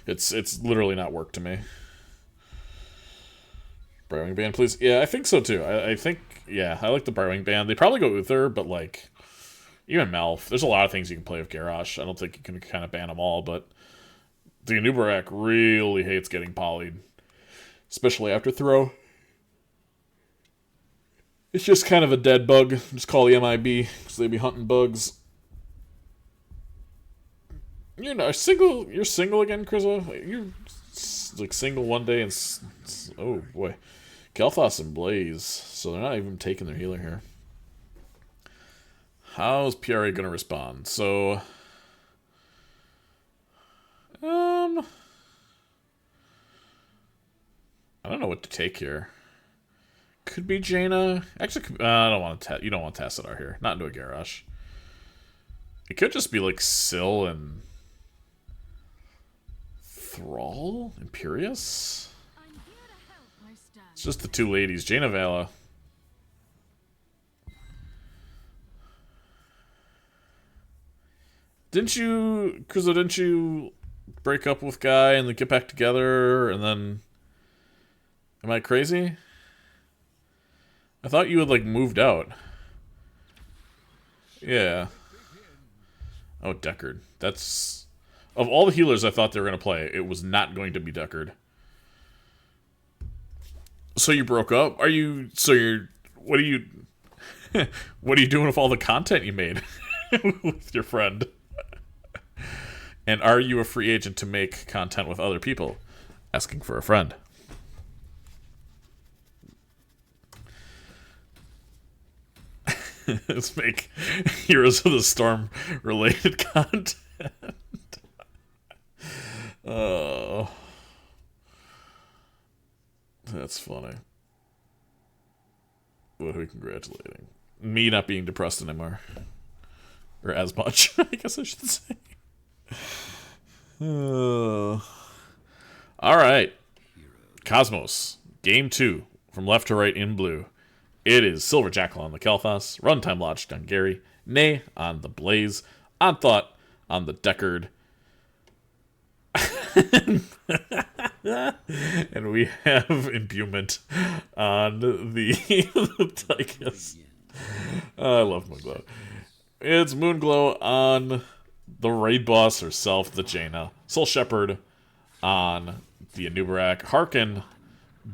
It's literally not work to me. Brightwing band, please. Yeah, I think so too. I think, yeah, I like the Brightwing band. They probably go Uther, but like, even Malf. There's a lot of things you can play with Garrosh. I don't think you can kind of ban them all, but the Anubarak really hates getting polyed, especially after throw. It's just kind of a dead bug. Just call the MIB, because they be hunting bugs. You're single again, Kriza? You're like single one day and... Oh, boy. Kel'Thas and Blaze. So they're not even taking their healer here. How's PRA going to respond? So... I don't know what to take here. Could be Jaina. Actually, I don't want to... You don't want Tassadar here. Not into a Garrosh. It could just be like Syl and... Thrall? Imperious? It's just the two ladies. Jaina Vala. Didn't you break up with Guy and then get back together and then... Am I crazy? I thought you had, like, moved out. Yeah. Oh, Deckard. That's... Of all the healers I thought they were going to play, it was not going to be Deckard. So you broke up? What are you doing with all the content you made with your friend? And are you a free agent to make content with other people? Asking for a friend. Let's make Heroes of the Storm related content. Oh, that's funny. What are we congratulating? Me not being depressed anymore. Or as much, I guess I should say. Alright. Cosmos. Game 2. From left to right in blue. It is Silver Jackal on the Kel'Thas, Runtime Logic on Gary, Nay on the Blaze, On Thought on the Deckard. And we have Imbuement on the Tychus. I love Moonglow. It's Moonglow on the raid boss herself, the Jaina. Soul Shepherd on the Anubarak. Harkin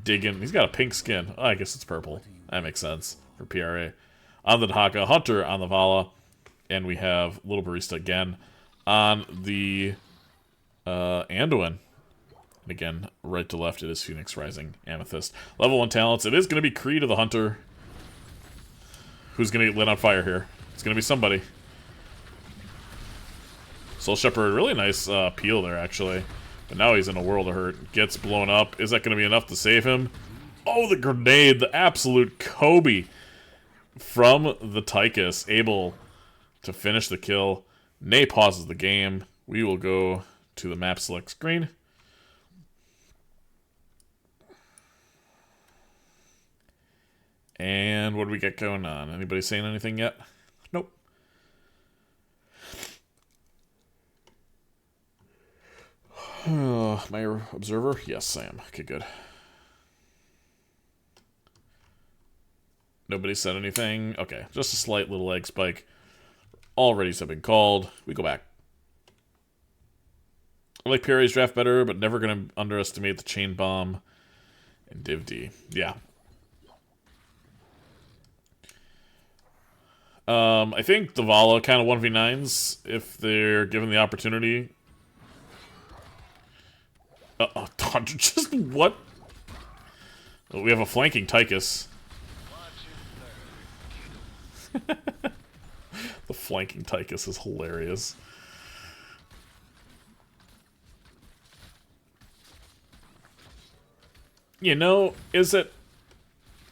digging. He's got a pink skin. Oh, I guess it's purple. That makes sense for PRA. On the Dahaka. Hunter on the Vala. And we have Little Barista again on the Anduin. And again, right to left, it is Phoenix Rising Amethyst. Level 1 talents. It is going to be Kree to the Hunter. Who's going to get lit on fire here? It's going to be somebody. Soul Shepherd, really nice peel there, actually. But now he's in a world of hurt. Gets blown up. Is that going to be enough to save him? Oh, the grenade. The absolute Kobe from the Tychus. Able to finish the kill. Nay pauses the game. We will go to the map select screen. And what do we got going on? Anybody saying anything yet? Nope. Am I your observer? Yes, I am. Okay, good. Nobody said anything. Okay, just a slight little egg spike. All readies have been called. We go back. I like Perry's draft better, but never going to underestimate the Chain Bomb and Div D. Yeah. I think the Vala kind of 1v9s if they're given the opportunity. Just what? Well, we have a flanking Tychus. The flanking Tychus is hilarious. You know, is it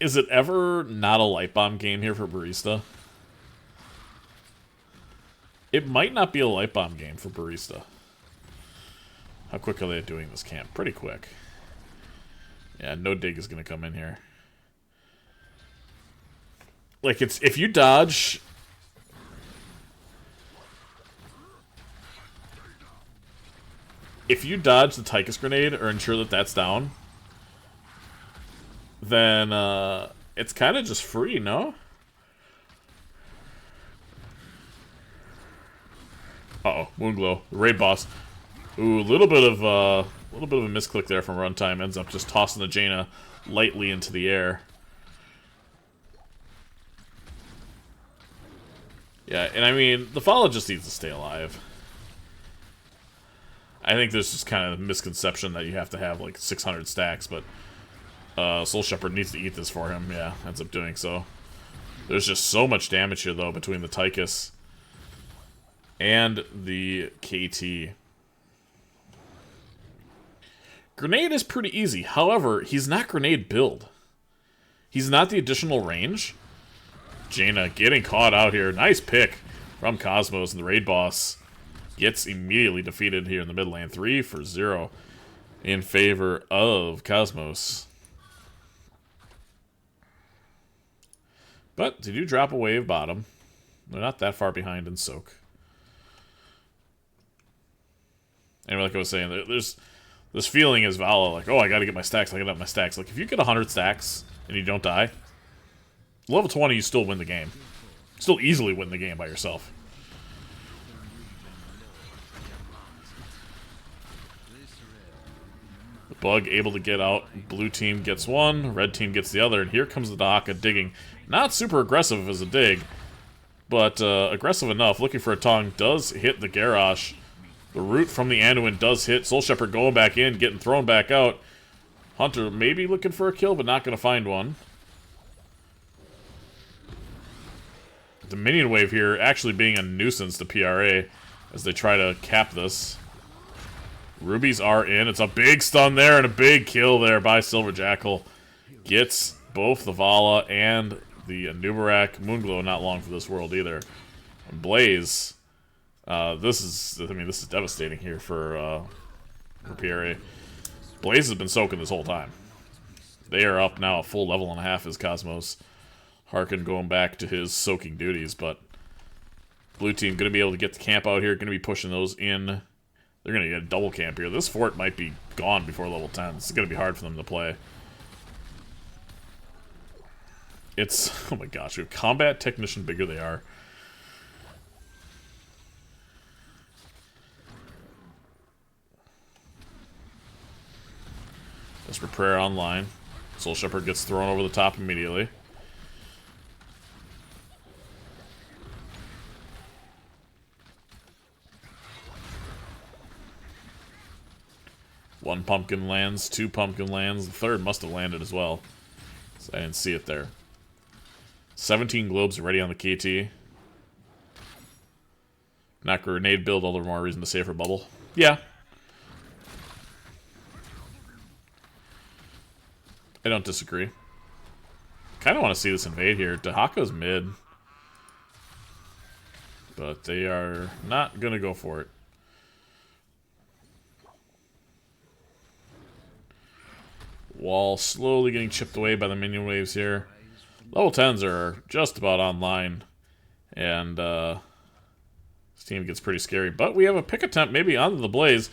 ever not a light bomb game here for Barista? It might not be a light bomb game for Barista. How quick are they doing this camp? Pretty quick. Yeah, no dig is going to come in here. Like, it's if you dodge... If you dodge the Tychus grenade or ensure that that's down, then it's kind of just free, no? Uh-oh, Moonglow, the raid boss. Ooh, a little bit of a misclick there from Runtime. Ends up just tossing the Jaina lightly into the air. Yeah, and I mean, the Vala just needs to stay alive. I think there's just kind of a misconception that you have to have like 600 stacks, but Soul Shepherd needs to eat this for him. Yeah, ends up doing so. There's just so much damage here, though, between the Tychus and the KT. Grenade is pretty easy. However, he's not grenade build. He's not the additional range. Jaina getting caught out here. Nice pick from Cosmos, and the raid boss gets immediately defeated here in the mid lane. 3-0 in favor of Cosmos. But they do drop a wave bottom. They're not that far behind in Soak. And like I was saying, there's this feeling as Vala, like, oh, I gotta get my stacks, I gotta have my stacks. Like, if you get 100 stacks and you don't die, level 20, you still win the game. Still easily win the game by yourself. The Bug able to get out. Blue team gets one, red team gets the other, and here comes the Dahaka digging. Not super aggressive as a dig, but aggressive enough. Looking for a tongue, does hit the Garrosh. The root from the Anduin does hit. Soul Shepherd going back in, getting thrown back out. Hunter maybe looking for a kill, but not going to find one. the minion wave here actually being a nuisance to PRA as they try to cap this. Rubies are in. It's a big stun there and a big kill there by Silver Jackal. Gets both the Vala and the Anubarak. Moonglow not long for this world either. And Blaze, this is devastating here for PRA. Blaze has been soaking this whole time. They are up now a full level and a half as Cosmos. Harkin going back to his soaking duties, but blue team going to be able to get the camp out here, going to be pushing those in. They're going to get a double camp here. This fort might be gone before level 10. It's going to be hard for them to play. It's, oh my gosh, we have combat technician bigger they are. Desperate Prayer online. Soul Shepherd gets thrown over the top immediately. One pumpkin lands, two pumpkin lands. The third must have landed as well. So I didn't see it there. 17 globes already on the KT. Not grenade build, all the more reason to save her bubble. Yeah. I don't disagree. Kind of want to see this invade here. Dahaka's mid. But they are not going to go for it. Wall slowly getting chipped away by the minion waves here. Level 10s are just about online. And this team gets pretty scary. But we have a pick attempt maybe onto the Blaze.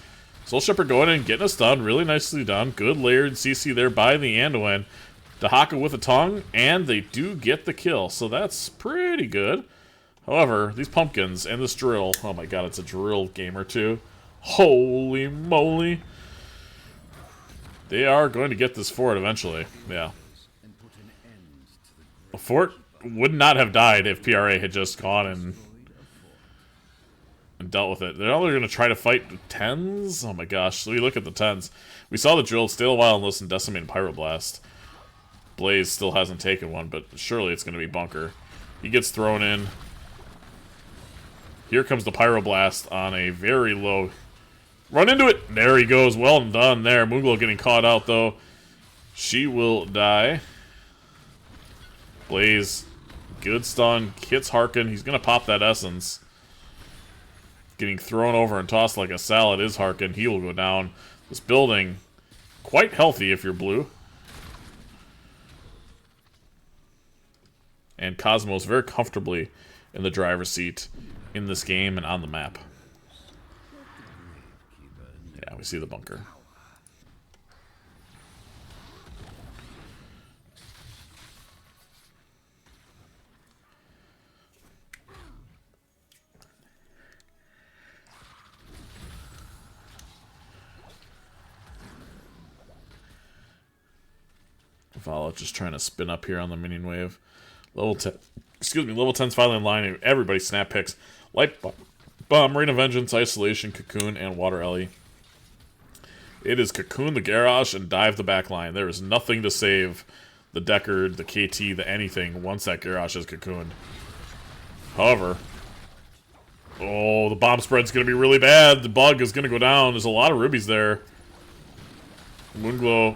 Soul Shepherd going in, getting a stun. Really nicely done. Good layered CC there by the Anduin. Dahaka with a tongue. And they do get the kill. So that's pretty good. However, these pumpkins and this drill. Oh my god, it's a drill gamer too. Holy moly. They are going to get this fort eventually. Yeah. The fort would not have died if PRA had just gone and dealt with it. They're only going to try to fight the 10s? Oh my gosh. So we look at the 10s. We saw the drill stay a while and listen Decimate and Pyroblast. Blaze still hasn't taken one, but surely it's going to be Bunker. He gets thrown in. Here comes the Pyroblast on a very low... Run into it! There he goes. Well done there. Moonglow getting caught out, though. She will die. Blaze. Good stun. Hits Harkin. He's going to pop that Essence. Getting thrown over and tossed like a salad is Harkin. He will go down. This building, quite healthy if you're blue. And Cosmos very comfortably in the driver's seat in this game and on the map. Yeah, we see the bunker. Vala just trying to spin up here on the minion wave. Level 10. Excuse me, level 10's finally in line. Everybody snap picks. Light Bomb, Rain of Vengeance, Isolation, Cocoon, and Water Ellie. It is Cocoon the Garrosh and Dive the backline. There is nothing to save the Deckard, the KT, the anything once that Garrosh is cocooned. However, oh, the bomb spread's going to be really bad. The bug is going to go down. There's a lot of rubies there. Moonglow.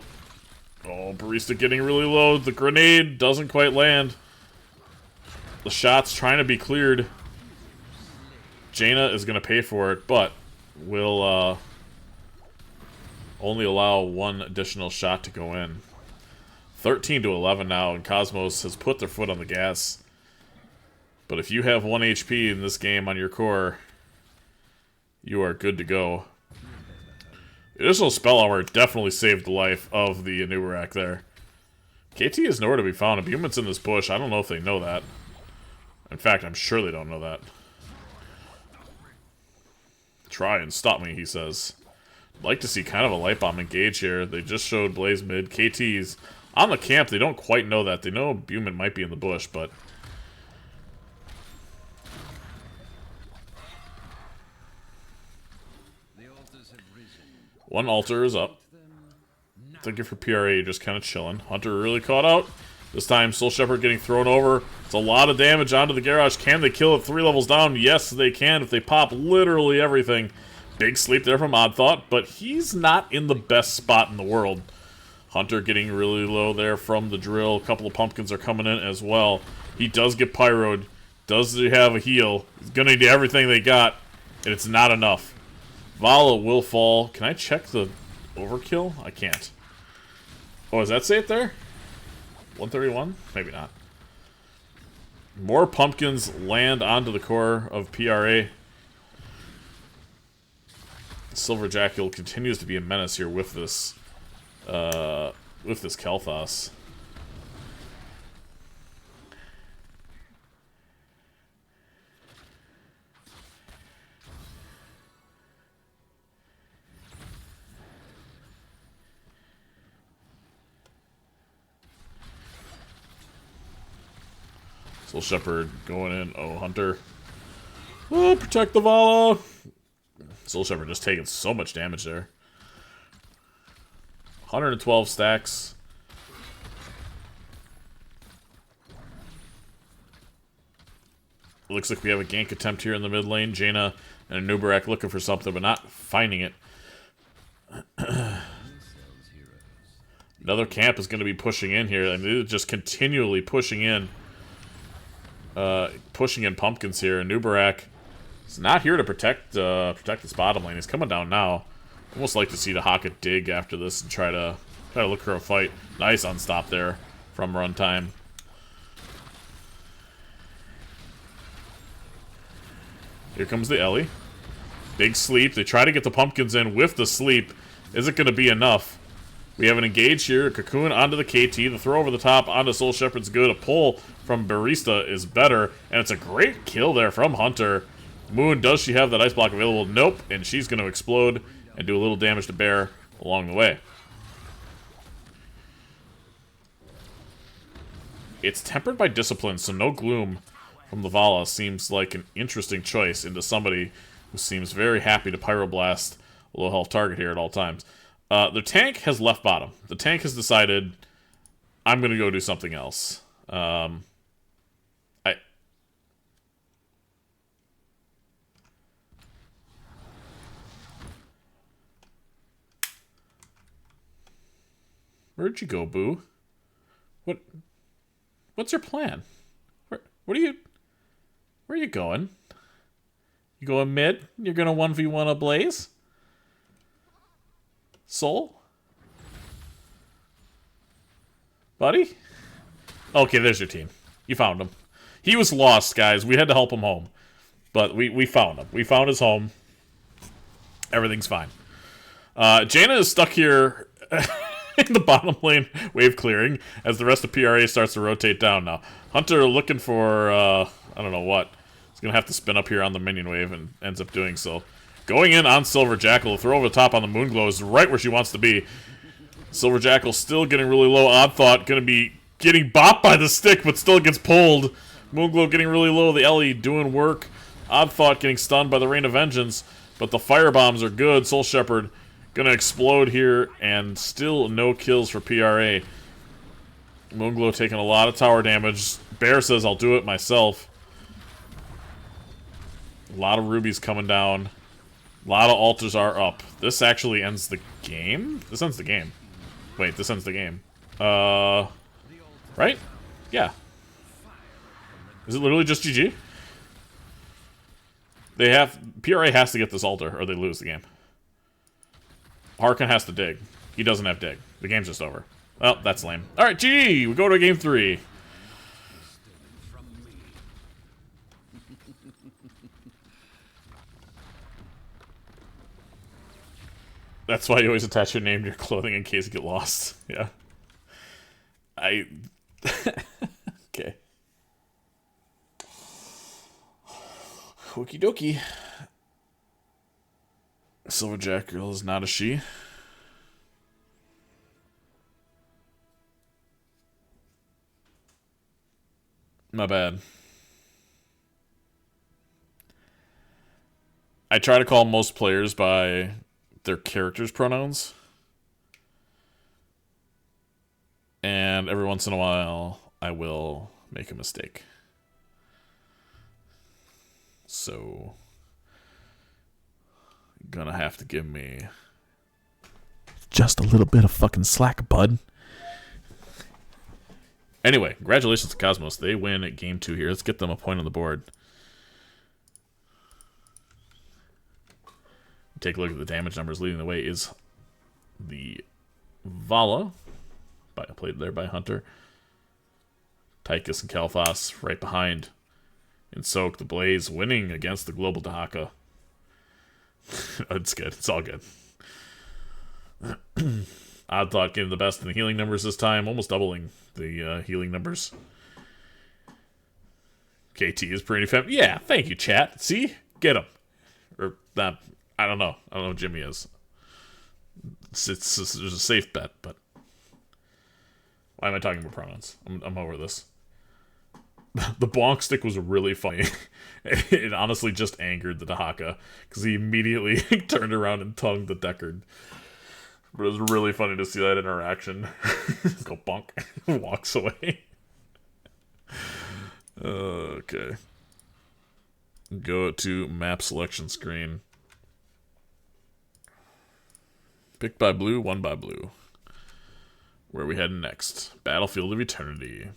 Oh, Barista getting really low. The grenade doesn't quite land. The shot's trying to be cleared. Jaina is going to pay for it, but will only allow one additional shot to go in. 13 to 11 now, and Cosmos has put their foot on the gas. But if you have 1 HP in this game on your core, you are good to go. The additional spell armor definitely saved the life of the Anubarak there. KT is nowhere to be found. If Human's in this bush, I don't know if they know that. In fact, I'm sure they don't know that. Try and stop me, he says. I'd like to see kind of a light bomb engage here. They just showed Blaze mid. KT's on the camp. They don't quite know that. They know Buman might be in the bush, but... One altar is up. Thank you for PRA, just kind of chilling. Hunter really caught out. This time, Soul Shepherd getting thrown over. It's a lot of damage onto the garage. Can they kill it 3 levels down? Yes, they can if they pop literally everything. Big sleep there from Odd Thought, but he's not in the best spot in the world. Hunter getting really low there from the drill. A couple of pumpkins are coming in as well. He does get pyroed. Does he have a heal? He's going to need everything they got, and it's not enough. Vala will fall. Can I check the overkill? I can't. Oh, does that say it there? 131? Maybe not. More pumpkins land onto the core of PRA. Silver Jackal continues to be a menace here with this Kel'Thas. Soul Shepherd going in. Oh, Hunter. Oh, protect the Vala. Soul Shepherd just taking so much damage there. 112 stacks. Looks like we have a gank attempt here in the mid lane. Jaina and a Nubarak looking for something, but not finding it. Another camp is going to be pushing in here. I mean, they're just continually pushing in pumpkins here. And Nubarak is not here to protect this bottom lane. He's coming down now. Almost like to see the Haka dig after this and try to look for a fight. Nice unstop there from Runtime. Here comes the Ellie. Big sleep. They try to get the pumpkins in with the sleep. Isn't going to be enough. We have an engage here. A Cocoon onto the KT. The throw over the top onto Soul Shepherd's good. A pull from Barista is better. And it's a great kill there from Hunter. Moon, does she have that ice block available? Nope. And she's going to explode and do a little damage to Bear along the way. It's tempered by discipline, so no gloom from the Vala seems like an interesting choice into somebody who seems very happy to pyroblast a low health target here at all times. The tank has left bottom. The tank has decided, I'm going to go do something else. Where'd you go, Boo? What's your plan? Where are you going? You going mid? You're gonna 1v1 a Blaze? Soul? Buddy? Okay, there's your team. You found him. He was lost, guys. We had to help him home. But we found him. We found his home. Everything's fine. Jaina is stuck here in the bottom lane wave clearing as the rest of PRA starts to rotate down now. Hunter looking for, I don't know what. He's going to have to spin up here on the minion wave and ends up doing so. Going in on Silver Jackal. Throw over the top on the Moonglow is right where she wants to be. Silver Jackal still getting really low. Odd Thought going to be getting bopped by the stick, but still gets pulled. Moonglow getting really low. The Ellie doing work. Odd Thought getting stunned by the Rain of Vengeance, but the firebombs are good. Soul Shepherd gonna explode here, and still no kills for PRA. Moonglow taking a lot of tower damage. Bear says, I'll do it myself. A lot of rubies coming down. A lot of altars are up. This actually ends the game? This ends the game. Wait, this ends the game. Right? Yeah. Is it literally just GG? PRA has to get this altar, or they lose the game. Harkin has to dig. He doesn't have dig. The game's just over. Well, that's lame. Alright, GG! We go to game 3. That's why you always attach your name to your clothing in case you get lost. Yeah. Okay. Okie dokie. Silver Jackal is not a she. My bad. I try to call most players by their character's pronouns. And every once in a while, I will make a mistake. So, gonna have to give me just a little bit of fucking slack, bud. Anyway, congratulations to Cosmos. They win at game 2 here. Let's get them a point on the board. Take a look at the damage numbers. Leading the way is the Vala, played there by Hunter. Tychus and Kalthos right behind. And Soak the Blaze winning against the Global Dahaka. It's good. It's all good. Odd Thought getting the best in the healing numbers this time, almost doubling the healing numbers. KT is pretty fam. Yeah, thank you, chat. See? Get him. Or not. I don't know. I don't know who Jimmy is. It's there's a safe bet, but why am I talking about pronouns? I'm over this. The bonk stick was really funny. It honestly just angered the Dahaka because he immediately turned around and tongued the Deckard. But it was really funny to see that interaction. Go bonk. Walks away. Okay. Go to map selection screen. Picked by blue, won by blue. Where are we heading next? Battlefield of Eternity.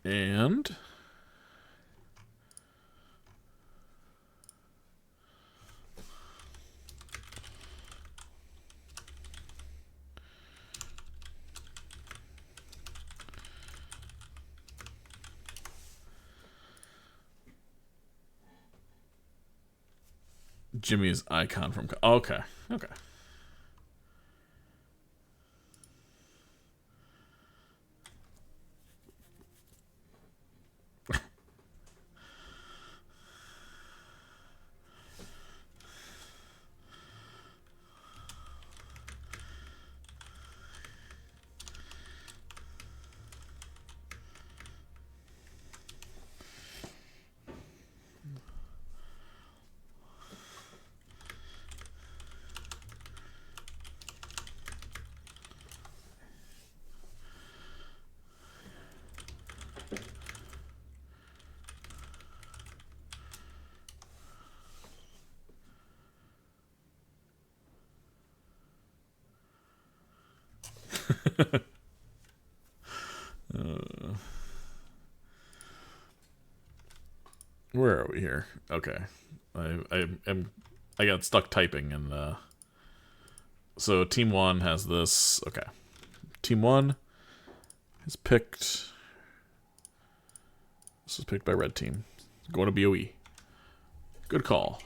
And Jimmy's icon from... Okay. Okay. Where are we here? Okay, I got stuck typing and so team 1 has this. Okay, team 1 is picked. This is picked by red team. It's going to BOE. Good call.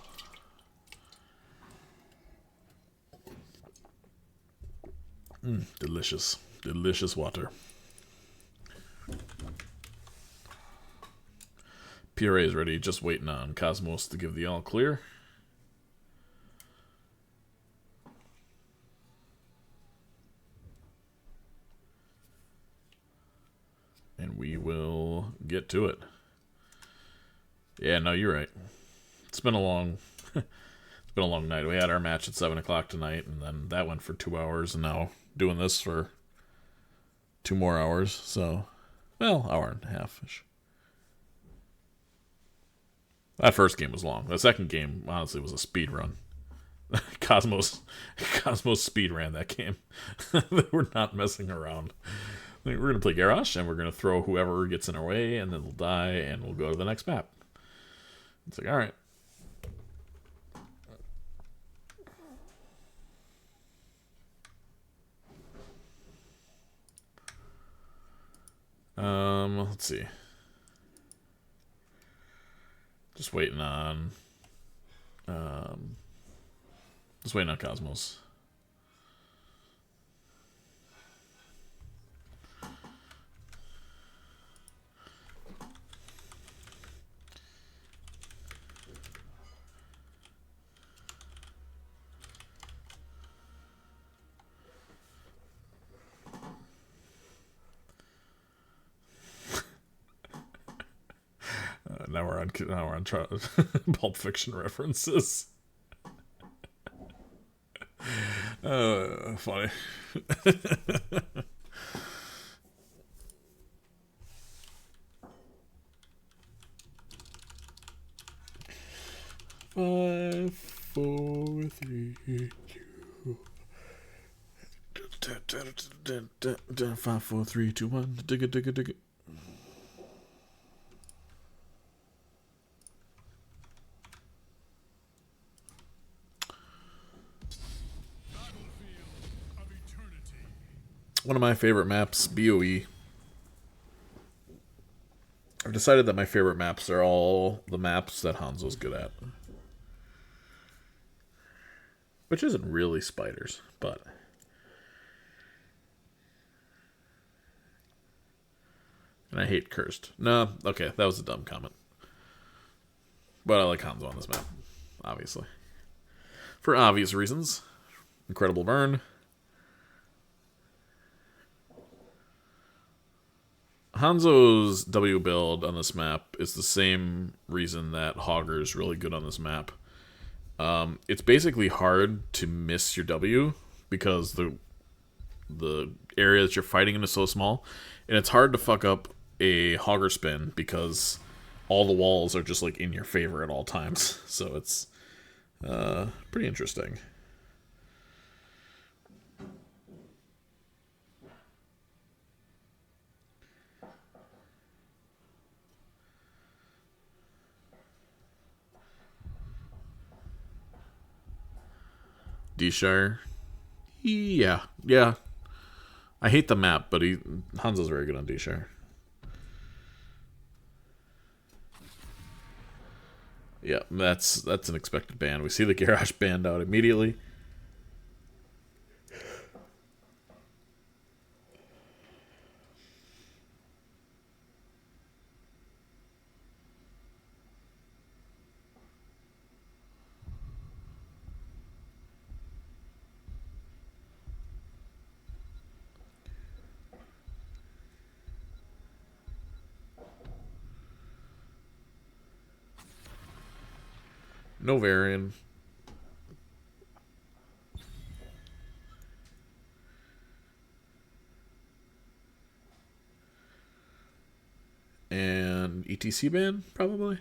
Delicious, delicious water. PRA is ready, just waiting on Cosmos to give the all clear. And we will get to it. Yeah, no, you're right. It's been a long it's been a long night. We had our match at 7 o'clock tonight, and then that went for 2 hours, and now doing this for 2 more hours. So, well, hour and a half-ish. That first game was long. The second game, honestly, was a speed run. Cosmos speed ran that game. They were not messing around. We're going to play Garrosh, and we're going to throw whoever gets in our way, and then they'll die, and we'll go to the next map. It's like, all right. Let's see. Just waiting on Cosmos. Now we're on Pulp Fiction references. Funny. 5, 4, 3, 2. 5, 4, 3, 2, 1. Dig it, dig it, dig it. One of my favorite maps, BOE. I've decided that my favorite maps are all the maps that Hanzo's good at. Which isn't really spiders, but... And I hate Cursed. No, okay, that was a dumb comment. But I like Hanzo on this map, obviously. For obvious reasons. Incredible burn. Hanzo's W build on this map is the same reason that Hogger is really good on this map. It's basically hard to miss your W because the area that you're fighting in is so small, and it's hard to fuck up a Hogger spin because all the walls are just like in your favor at all times. So it's pretty interesting. D-Shire. Yeah. I hate the map, but Hanzo's very good on D-Shire. Yeah, that's an expected ban. We see the Garage banned out immediately. No Varian. And ETC ban, probably.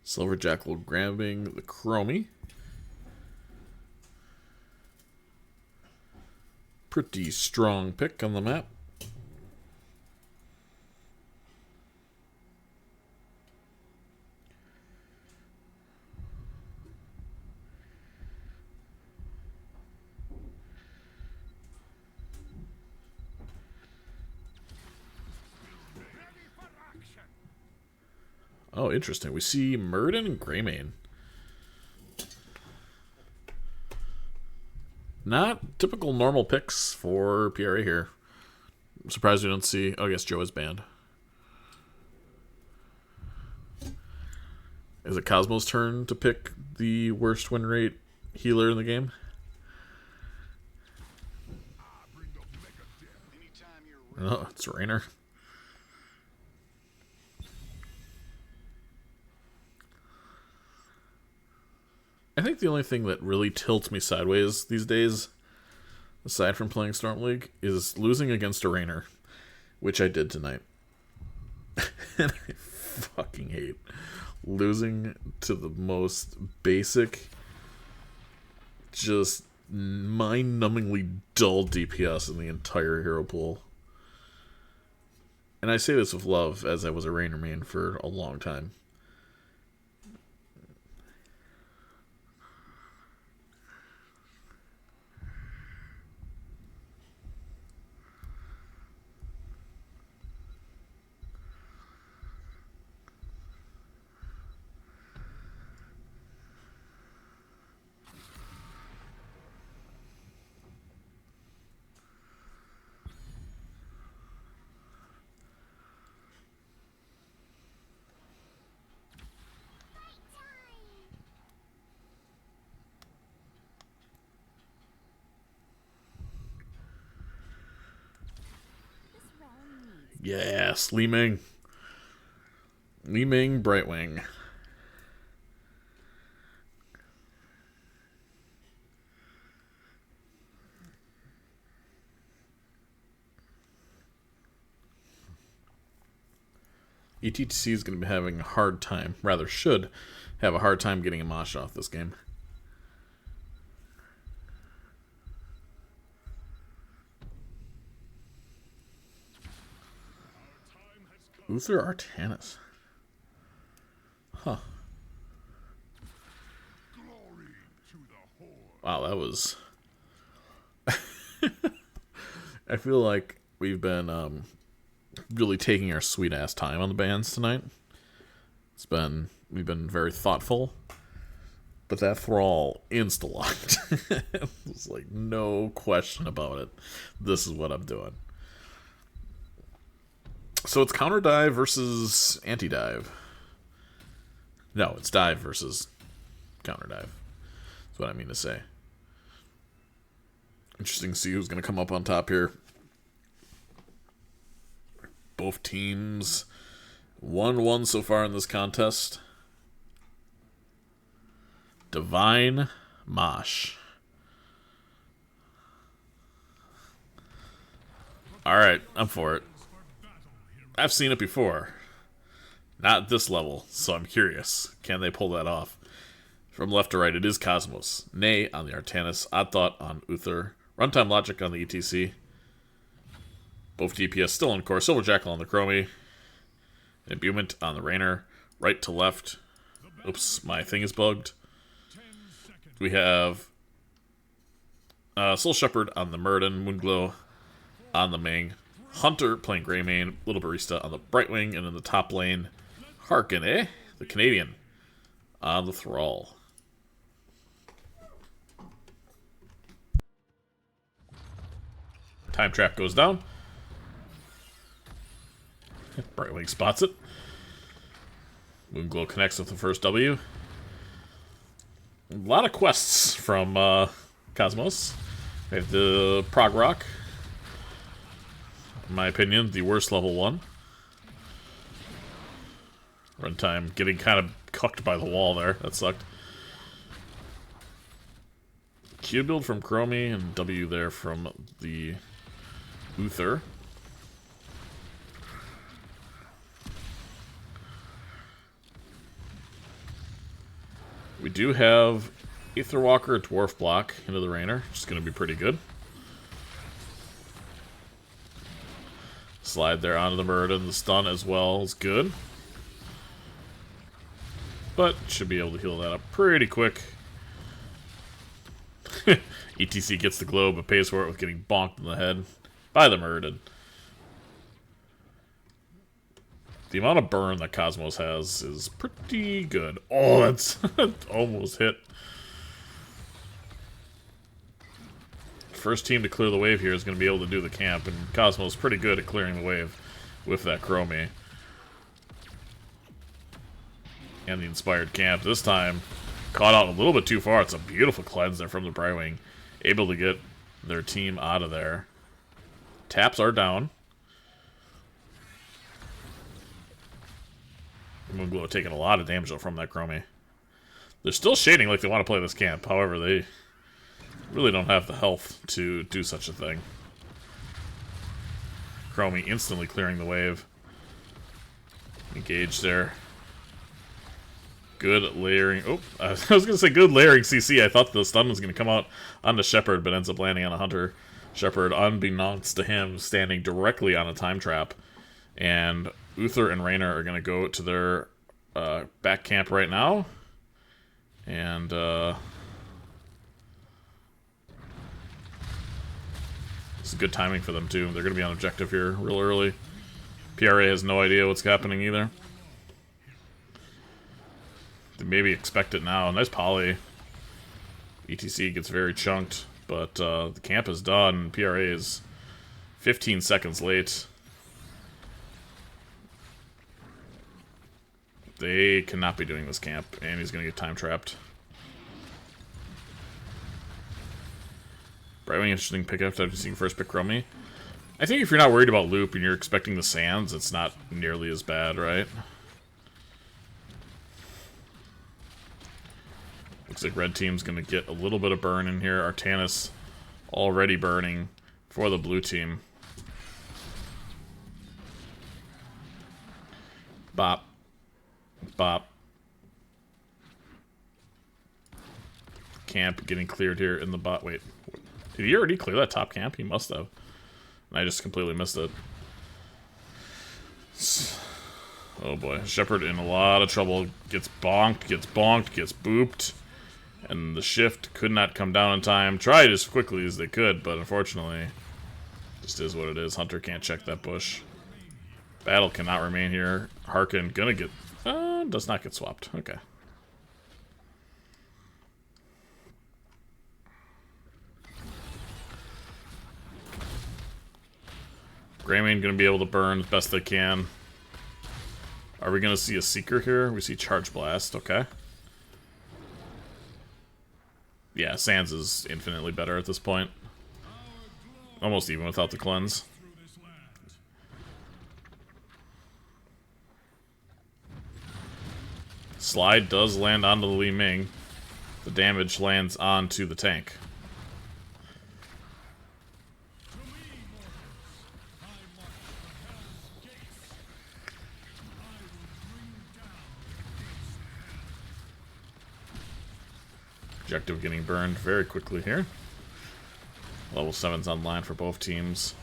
Silver Jackal grabbing the Chromie. Pretty strong pick on the map. Oh, interesting. We see Murden and Greymane. Not typical normal picks for PRA here. I'm surprised we don't see... Oh, I guess Joe is banned. Is it Cosmo's turn to pick the worst win rate healer in the game? Oh, it's Rainer. I think the only thing that really tilts me sideways these days, aside from playing Storm League, is losing against a Rainer, which I did tonight. And I fucking hate losing to the most basic, just mind-numbingly dull DPS in the entire hero pool. And I say this with love, as I was a Rainer main for a long time. Yes, Li Ming. Li Ming, Brightwing. ETC is going to be having a hard time, rather should have a hard time getting a mosh off this game. Uther Artanis. Huh. Wow, that was... I feel like we've been really taking our sweet-ass time on the bands tonight. We've been very thoughtful. But that Thrall insta-locked. It's like, no question about it. This is what I'm doing. So it's counter dive versus anti-dive. No, it's dive versus counter dive. That's what I mean to say. Interesting to see who's going to come up on top here. Both teams 1-1 so far in this contest. Divine Mosh. Alright, I'm for it. I've seen it before. Not at this level, so I'm curious. Can they pull that off? From left to right, it is Cosmos. Nay on the Artanis. Odd Thought on Uther. Runtime Logic on the ETC. Both DPS still in core. Silver Jackal on the Chromie. Imbuement on the Rainer. Right to left. Oops, my thing is bugged. We have Soul Shepherd on the Murden. Moonglow on the Ming. Hunter playing Greymane, Little Barista on the Brightwing, and in the top lane, Harkin, the Canadian, on the Thrall. Time Trap goes down. Brightwing spots it. Moonglow connects with the first W. A lot of quests from Cosmos. We have the Prog Rock. In my opinion, the worst level 1. Runtime getting kind of cucked by the wall there. That sucked. Q build from Chromie and W there from the Uther. We do have Aetherwalker, Dwarf Block into the Rainer, which is going to be pretty good. Slide there onto the Murden. The stun as well is good. But should be able to heal that up pretty quick. ETC gets the globe, but pays for it with getting bonked in the head by the Murden. The amount of burn that Cosmos has is pretty good. Oh, that's almost hit. First team to clear the wave here is going to be able to do the camp, and Cosmos is pretty good at clearing the wave with that Chromie. And the Inspired Camp. This time, caught out a little bit too far. It's a beautiful cleanse there from the Brightwing. Able to get their team out of there. Taps are down. Moonglow taking a lot of damage though from that Chromie. They're still shading like they want to play this camp. However, they really don't have the health to do such a thing. Chromie instantly clearing the wave. Engage there. Good layering. Oh, I was going to say good layering CC. I thought the stun was going to come out onto Shepard, but ends up landing on a Hunter. Shepard, unbeknownst to him, standing directly on a time trap. And Uther and Rainer are going to go to their back camp right now. And it's good timing for them, too. They're going to be on objective here real early. PRA has no idea what's happening either. They maybe expect it now. Nice poly. ETC gets very chunked, but the camp is done. PRA is 15 seconds late. They cannot be doing this camp, and he's going to get time trapped. Brightwing, interesting pick after seeing first pick Chromie. I think if you're not worried about loop and you're expecting the sands, it's not nearly as bad, right? Looks like red team's gonna get a little bit of burn in here. Artanis already burning for the blue team. Bop. Bop. Camp getting cleared here in the bot. Wait, did he already clear that top camp? He must have. And I just completely missed it. Oh boy, Shepard in a lot of trouble. Gets bonked, gets booped. And the shift could not come down in time. Tried as quickly as they could, but unfortunately, just is what it is. Hunter can't check that bush. Battle cannot remain here. Harkin gonna get... does not get swapped. Okay. Greymane gonna be able to burn as best they can. Are we gonna see a Seeker here? We see Charge Blast, okay. Yeah, Sands is infinitely better at this point. Almost even without the cleanse. Slide does land onto the Li Ming. The damage lands onto the tank. Objective getting burned very quickly here. Level 7's online for both teams.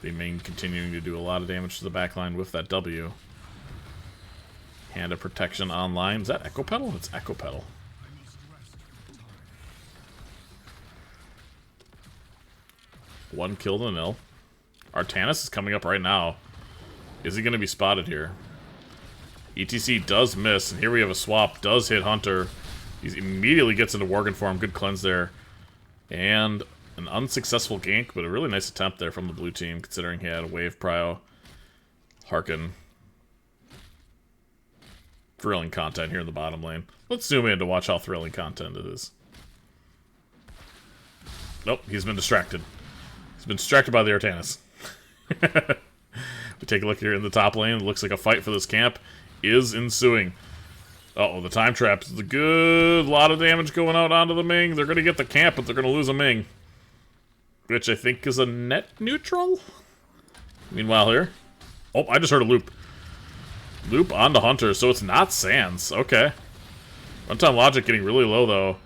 Li Ming continuing to do a lot of damage to the backline with that W. Hand of Protection online. Is that Echo Pedal? It's Echo Pedal. One kill to nil. Artanis is coming up right now. Is he going to be spotted here? ETC does miss, and here we have a swap. Does hit Hunter. He immediately gets into Worgen form. Good cleanse there. And an unsuccessful gank, but a really nice attempt there from the blue team, considering he had a wave prio. Harkin. Thrilling content here in the bottom lane. Let's zoom in to watch how thrilling content it is. Nope, he's been distracted. He's been distracted by the Artanis. We take a look here in the top lane. It looks like a fight for this camp is ensuing. Uh-oh, the time trap is a good lot of damage going out onto the Ming. They're going to get the camp, but they're going to lose a Ming. Which I think is a net neutral? Meanwhile here... Oh, I just heard a loop. Loop onto Hunter, so it's not Sands. Okay. Runtime logic getting really low, though.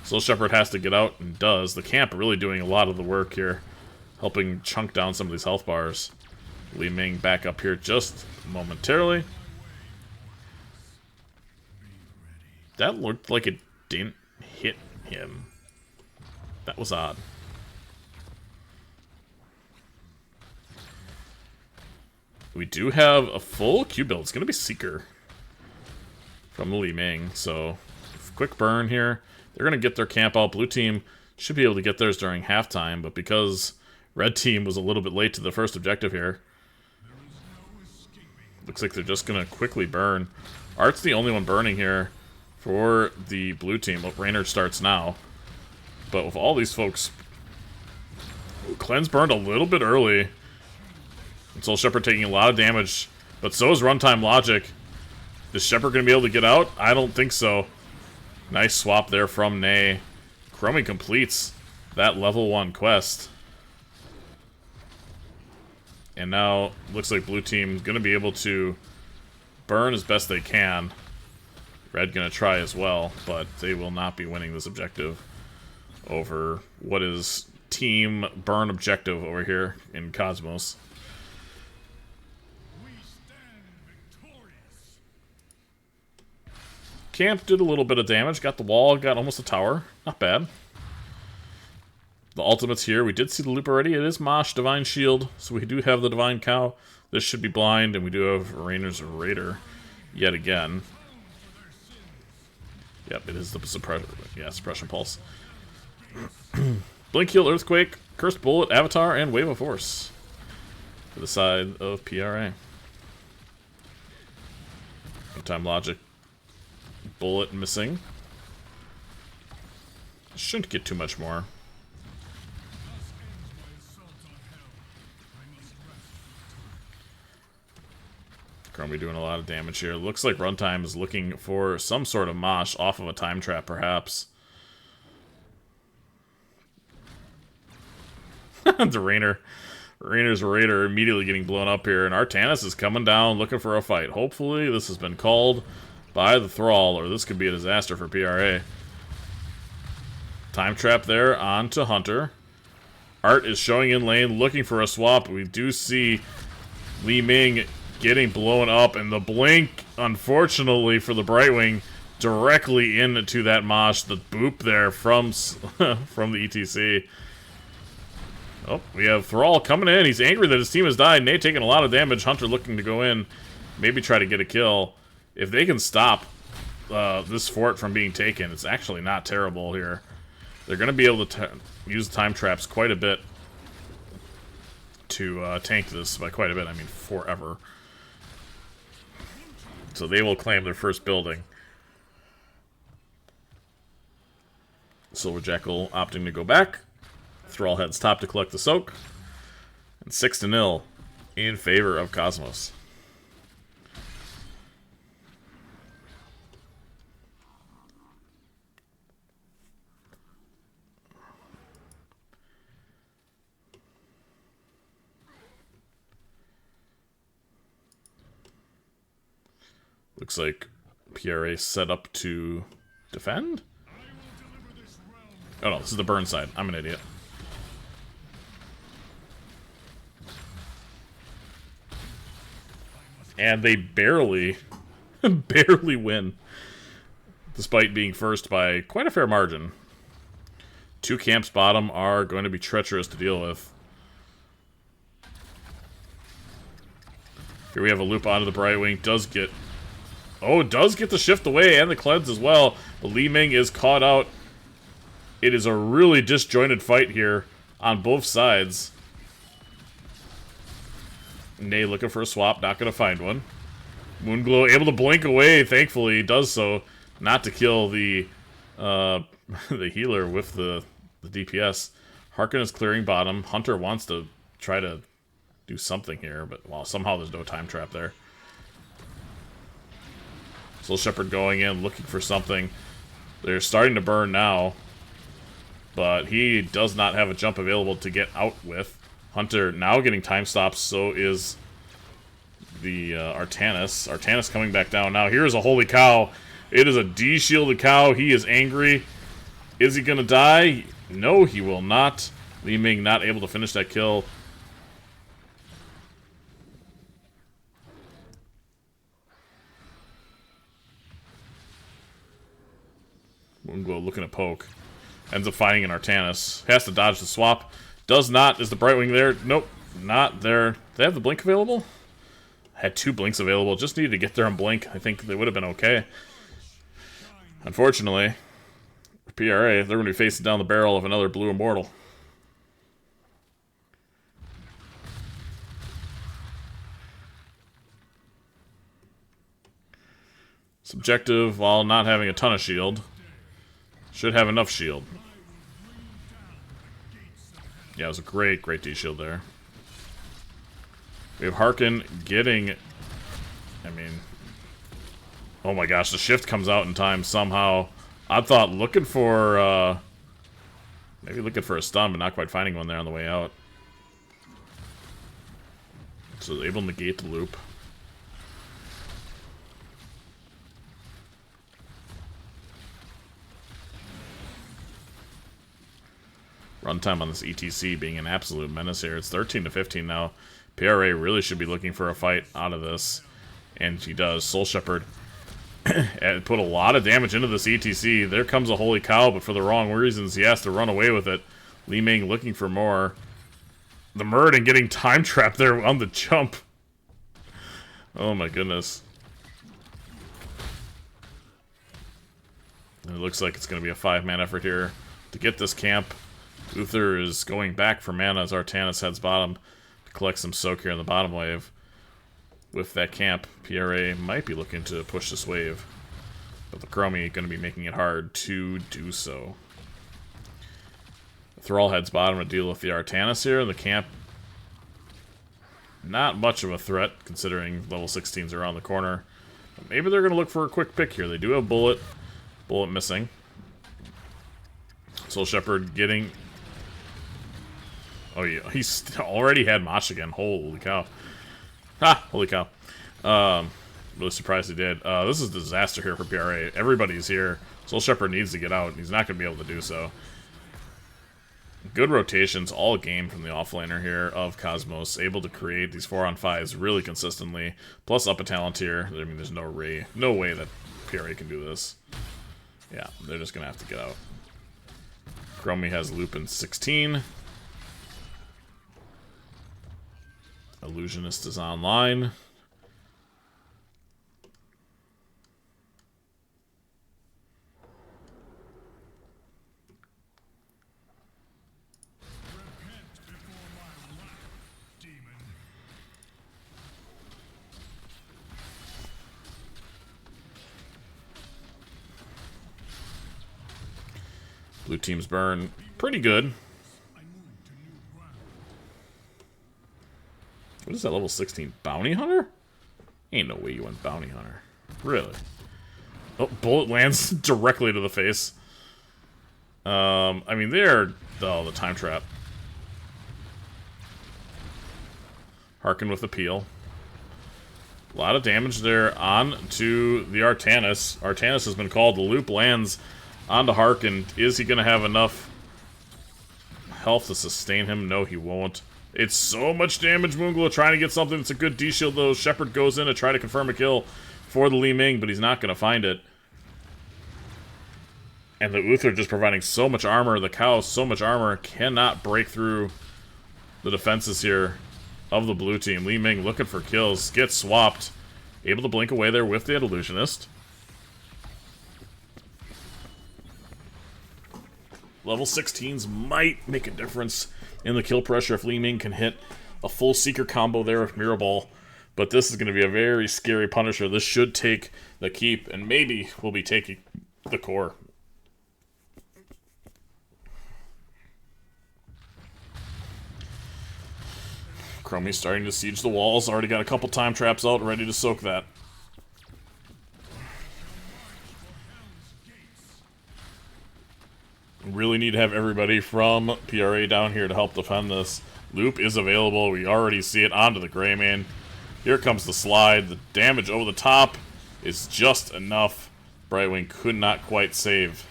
Soul Shepherd has to get out, and does. The camp really doing a lot of the work here. Helping chunk down some of these health bars. Li Ming back up here just momentarily. That looked like it didn't hit him. That was odd. We do have a full Q build. It's going to be Seeker from Li Ming. So, quick burn here. They're going to get their camp out. Blue team should be able to get theirs during halftime, but because red team was a little bit late to the first objective here, looks like they're just going to quickly burn. Art's the only one burning here for the blue team. Look, Reynard starts now. But with all these folks... Cleanse burned a little bit early. And Soul Shepherd taking a lot of damage. But so is Runtime Logic. Is Shepherd going to be able to get out? I don't think so. Nice swap there from Nay. Chromie completes that level 1 quest. And now, looks like blue team's going to be able to burn as best they can. Red gonna try as well, but they will not be winning this objective over what is team burn objective over here in Cosmos. Camp did a little bit of damage, got the wall, got almost a tower. Not bad. The ultimates here, we did see the loop already. It is Mosh, Divine Shield, so we do have the Divine Cow. This should be blind, and we do have Rainer's Raider yet again. Yep, it is the suppression pulse. Blink Heal, Earthquake, Cursed Bullet, Avatar, and Wave of Force for the side of PRA. Time Logic, Bullet missing. Shouldn't get too much more. to be doing a lot of damage here. Looks like Runtime is looking for some sort of mosh off of a time trap, perhaps. The Rainer's Raider immediately getting blown up here, and Artanis is coming down looking for a fight. Hopefully this has been called by the Thrall, or this could be a disaster for PRA. Time trap there onto Hunter. Art is showing in lane, looking for a swap. We do see Li Ming getting blown up, and the blink, unfortunately for the Brightwing, directly into that mosh. The boop there from the ETC. Oh, we have Thrall coming in. He's angry that his team has died. Nate taking a lot of damage. Hunter looking to go in, maybe try to get a kill. If they can stop this fort from being taken, it's actually not terrible here. They're going to be able to use time traps quite a bit to tank this. By quite a bit, I mean forever. So they will claim their first building. Silver Jackal opting to go back. Thrall heads top to collect the soak. And 6-0 in favor of Cosmos. Looks like PRA set up to defend? Oh no, this is the burn side. I'm an idiot. And they barely win, despite being first by quite a fair margin. Two camps bottom are going to be treacherous to deal with. Here we have a loop onto the Brightwing. Does get the shift away and the cleanse as well. But Li Ming is caught out. It is a really disjointed fight here on both sides. Nay looking for a swap, not going to find one. Moonglow able to blink away, thankfully, does so. Not to kill the the healer with the DPS. Harkin is clearing bottom. Hunter wants to try to do something here, but well, somehow there's no time trap there. Soul Shepherd going in, looking for something. They're starting to burn now, but he does not have a jump available to get out with. Hunter now getting time stops, so is the Artanis. Artanis coming back down now. Here's a holy cow. It is a D-shielded cow. He is angry. Is he going to die? No, he will not. Li Ming not able to finish that kill. Moonglow looking to poke. Ends up finding an Artanis. Has to dodge the swap. Does not. Is the Brightwing there? Nope. Not there. Do they have the blink available? Had two blinks available. Just needed to get there and blink. I think they would have been okay. Unfortunately, for PRA, they're going to be facing down the barrel of another Blue Immortal. Subjective, while not having a ton of shield, should have enough shield. Yeah, it was a great D-shield there. We have Harkin getting... I mean... Oh my gosh, the shift comes out in time somehow. I thought looking for... maybe looking for a stun, but not quite finding one there on the way out. So able to negate the loop. Runtime on this ETC being an absolute menace here. It's 13-15 now. PRA really should be looking for a fight out of this. And he does. Soul Shepherd put a lot of damage into this ETC. There comes a holy cow, but for the wrong reasons. He has to run away with it. Li Ming looking for more. The Murden getting time trapped there on the jump. Oh my goodness. And it looks like it's going to be a 5-man effort here to get this camp. Uther is going back for mana as Artanis heads bottom to collect some soak here in the bottom wave. With that camp, PRA might be looking to push this wave, but the Chromie going to be making it hard to do so. Thrall heads bottom to deal with the Artanis here, and the camp Not much of a threat, considering level 16s are around the corner. Maybe they're going to look for a quick pick here. They do have Bullet. Bullet missing. Soul Shepherd getting... Oh, yeah. He's already had Mach again. Holy cow. Ah, holy cow. Really surprised he did. This is a disaster here for PRA. Everybody's here. Soul Shepherd needs to get out, and he's not going to be able to do so. Good rotations all game from the offlaner here of Cosmos, able to create these 4-on-5s really consistently, plus up a Palantir. I mean, there's no way that PRA can do this. Yeah, they're just going to have to get out. Chromie has Lupin 16. Illusionist is online. Blue team's burn pretty good. What is that level 16? Bounty Hunter? Ain't no way you went Bounty Hunter. Really? Oh, bullet lands directly to the face. I mean, they're... Oh, the time trap. Harken with appeal. A lot of damage there on to the Artanis. Artanis has been called. The loop lands onto Harken. Is he going to have enough health to sustain him? No, he won't. It's so much damage. Moonglow trying to get something that's a good D-shield, though. Shepherd goes in to try to confirm a kill for the Li Ming, but he's not going to find it. And the Uther just providing so much armor. The Cow, so much armor, cannot break through the defenses here of the blue team. Li Ming looking for kills. Gets swapped. Able to blink away there with the Illusionist. Level 16s might make a difference in the kill pressure if Li Ming can hit a full Seeker combo there with Mirror Ball. But this is going to be a very scary Punisher. This should take the keep, and maybe we'll be taking the core. Chromie's starting to siege the walls. Already got a couple time traps out, ready to soak that. Really need to have everybody from PRA down here to help defend this. Loop is available. We already see it onto the Greymane. Here comes the slide. The damage over the top is just enough. Brightwing could not quite save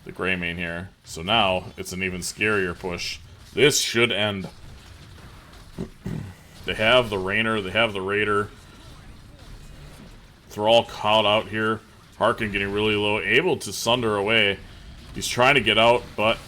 the Greymane here. So now it's an even scarier push. This should end. They have the Rainer. They have the Raider. Thrall caught out here. Harken getting really low. Able to sunder away. He's trying to get out, but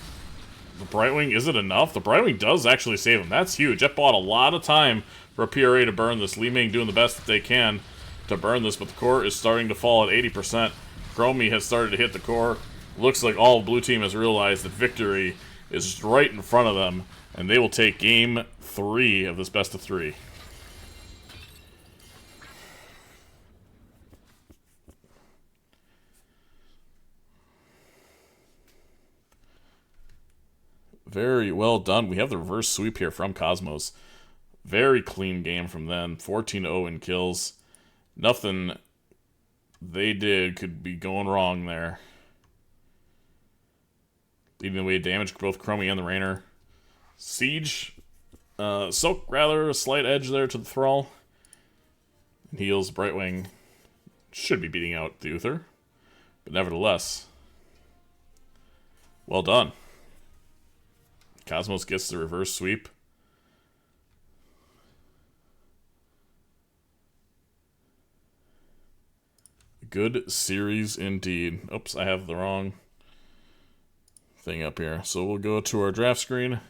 the Brightwing, is it enough? The Brightwing does actually save him. That's huge. That bought a lot of time for a PRA to burn this. Li Ming doing the best that they can to burn this, but the core is starting to fall at 80%. Chromie has started to hit the core. Looks like all blue team has realized that victory is right in front of them, and they will take game 3 of this best of 3. Very well done. We have the reverse sweep here from Cosmos. Very clean game from them. 14-0 in kills. Nothing they did could be going wrong there. Leading the way damage, both Chromie and the Rainer. Siege. Soak, rather, a slight edge there to the Thrall. And heals. Brightwing should be beating out the Uther. But nevertheless, well done. Cosmos gets the reverse sweep. Good series indeed. Oops, I have the wrong thing up here. So we'll go to our draft screen.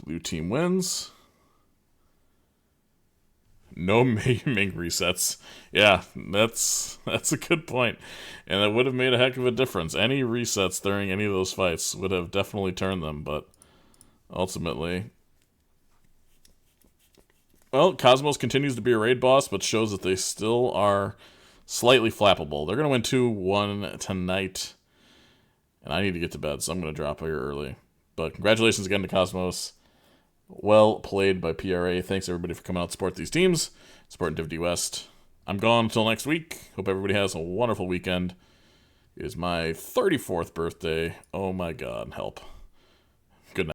Blue team wins. No Ming resets. Yeah, that's a good point. And that would have made a heck of a difference. Any resets during any of those fights would have definitely turned them, but ultimately... Well, Cosmos continues to be a raid boss, but shows that they still are slightly flappable. They're going to win 2-1 tonight, and I need to get to bed, so I'm going to drop here early. But congratulations again to Cosmos. Well played by PRA. Thanks everybody for coming out to support these teams, supporting Div D West. I'm gone until next week. Hope everybody has a wonderful weekend. It is my 34th birthday. Oh my god, help.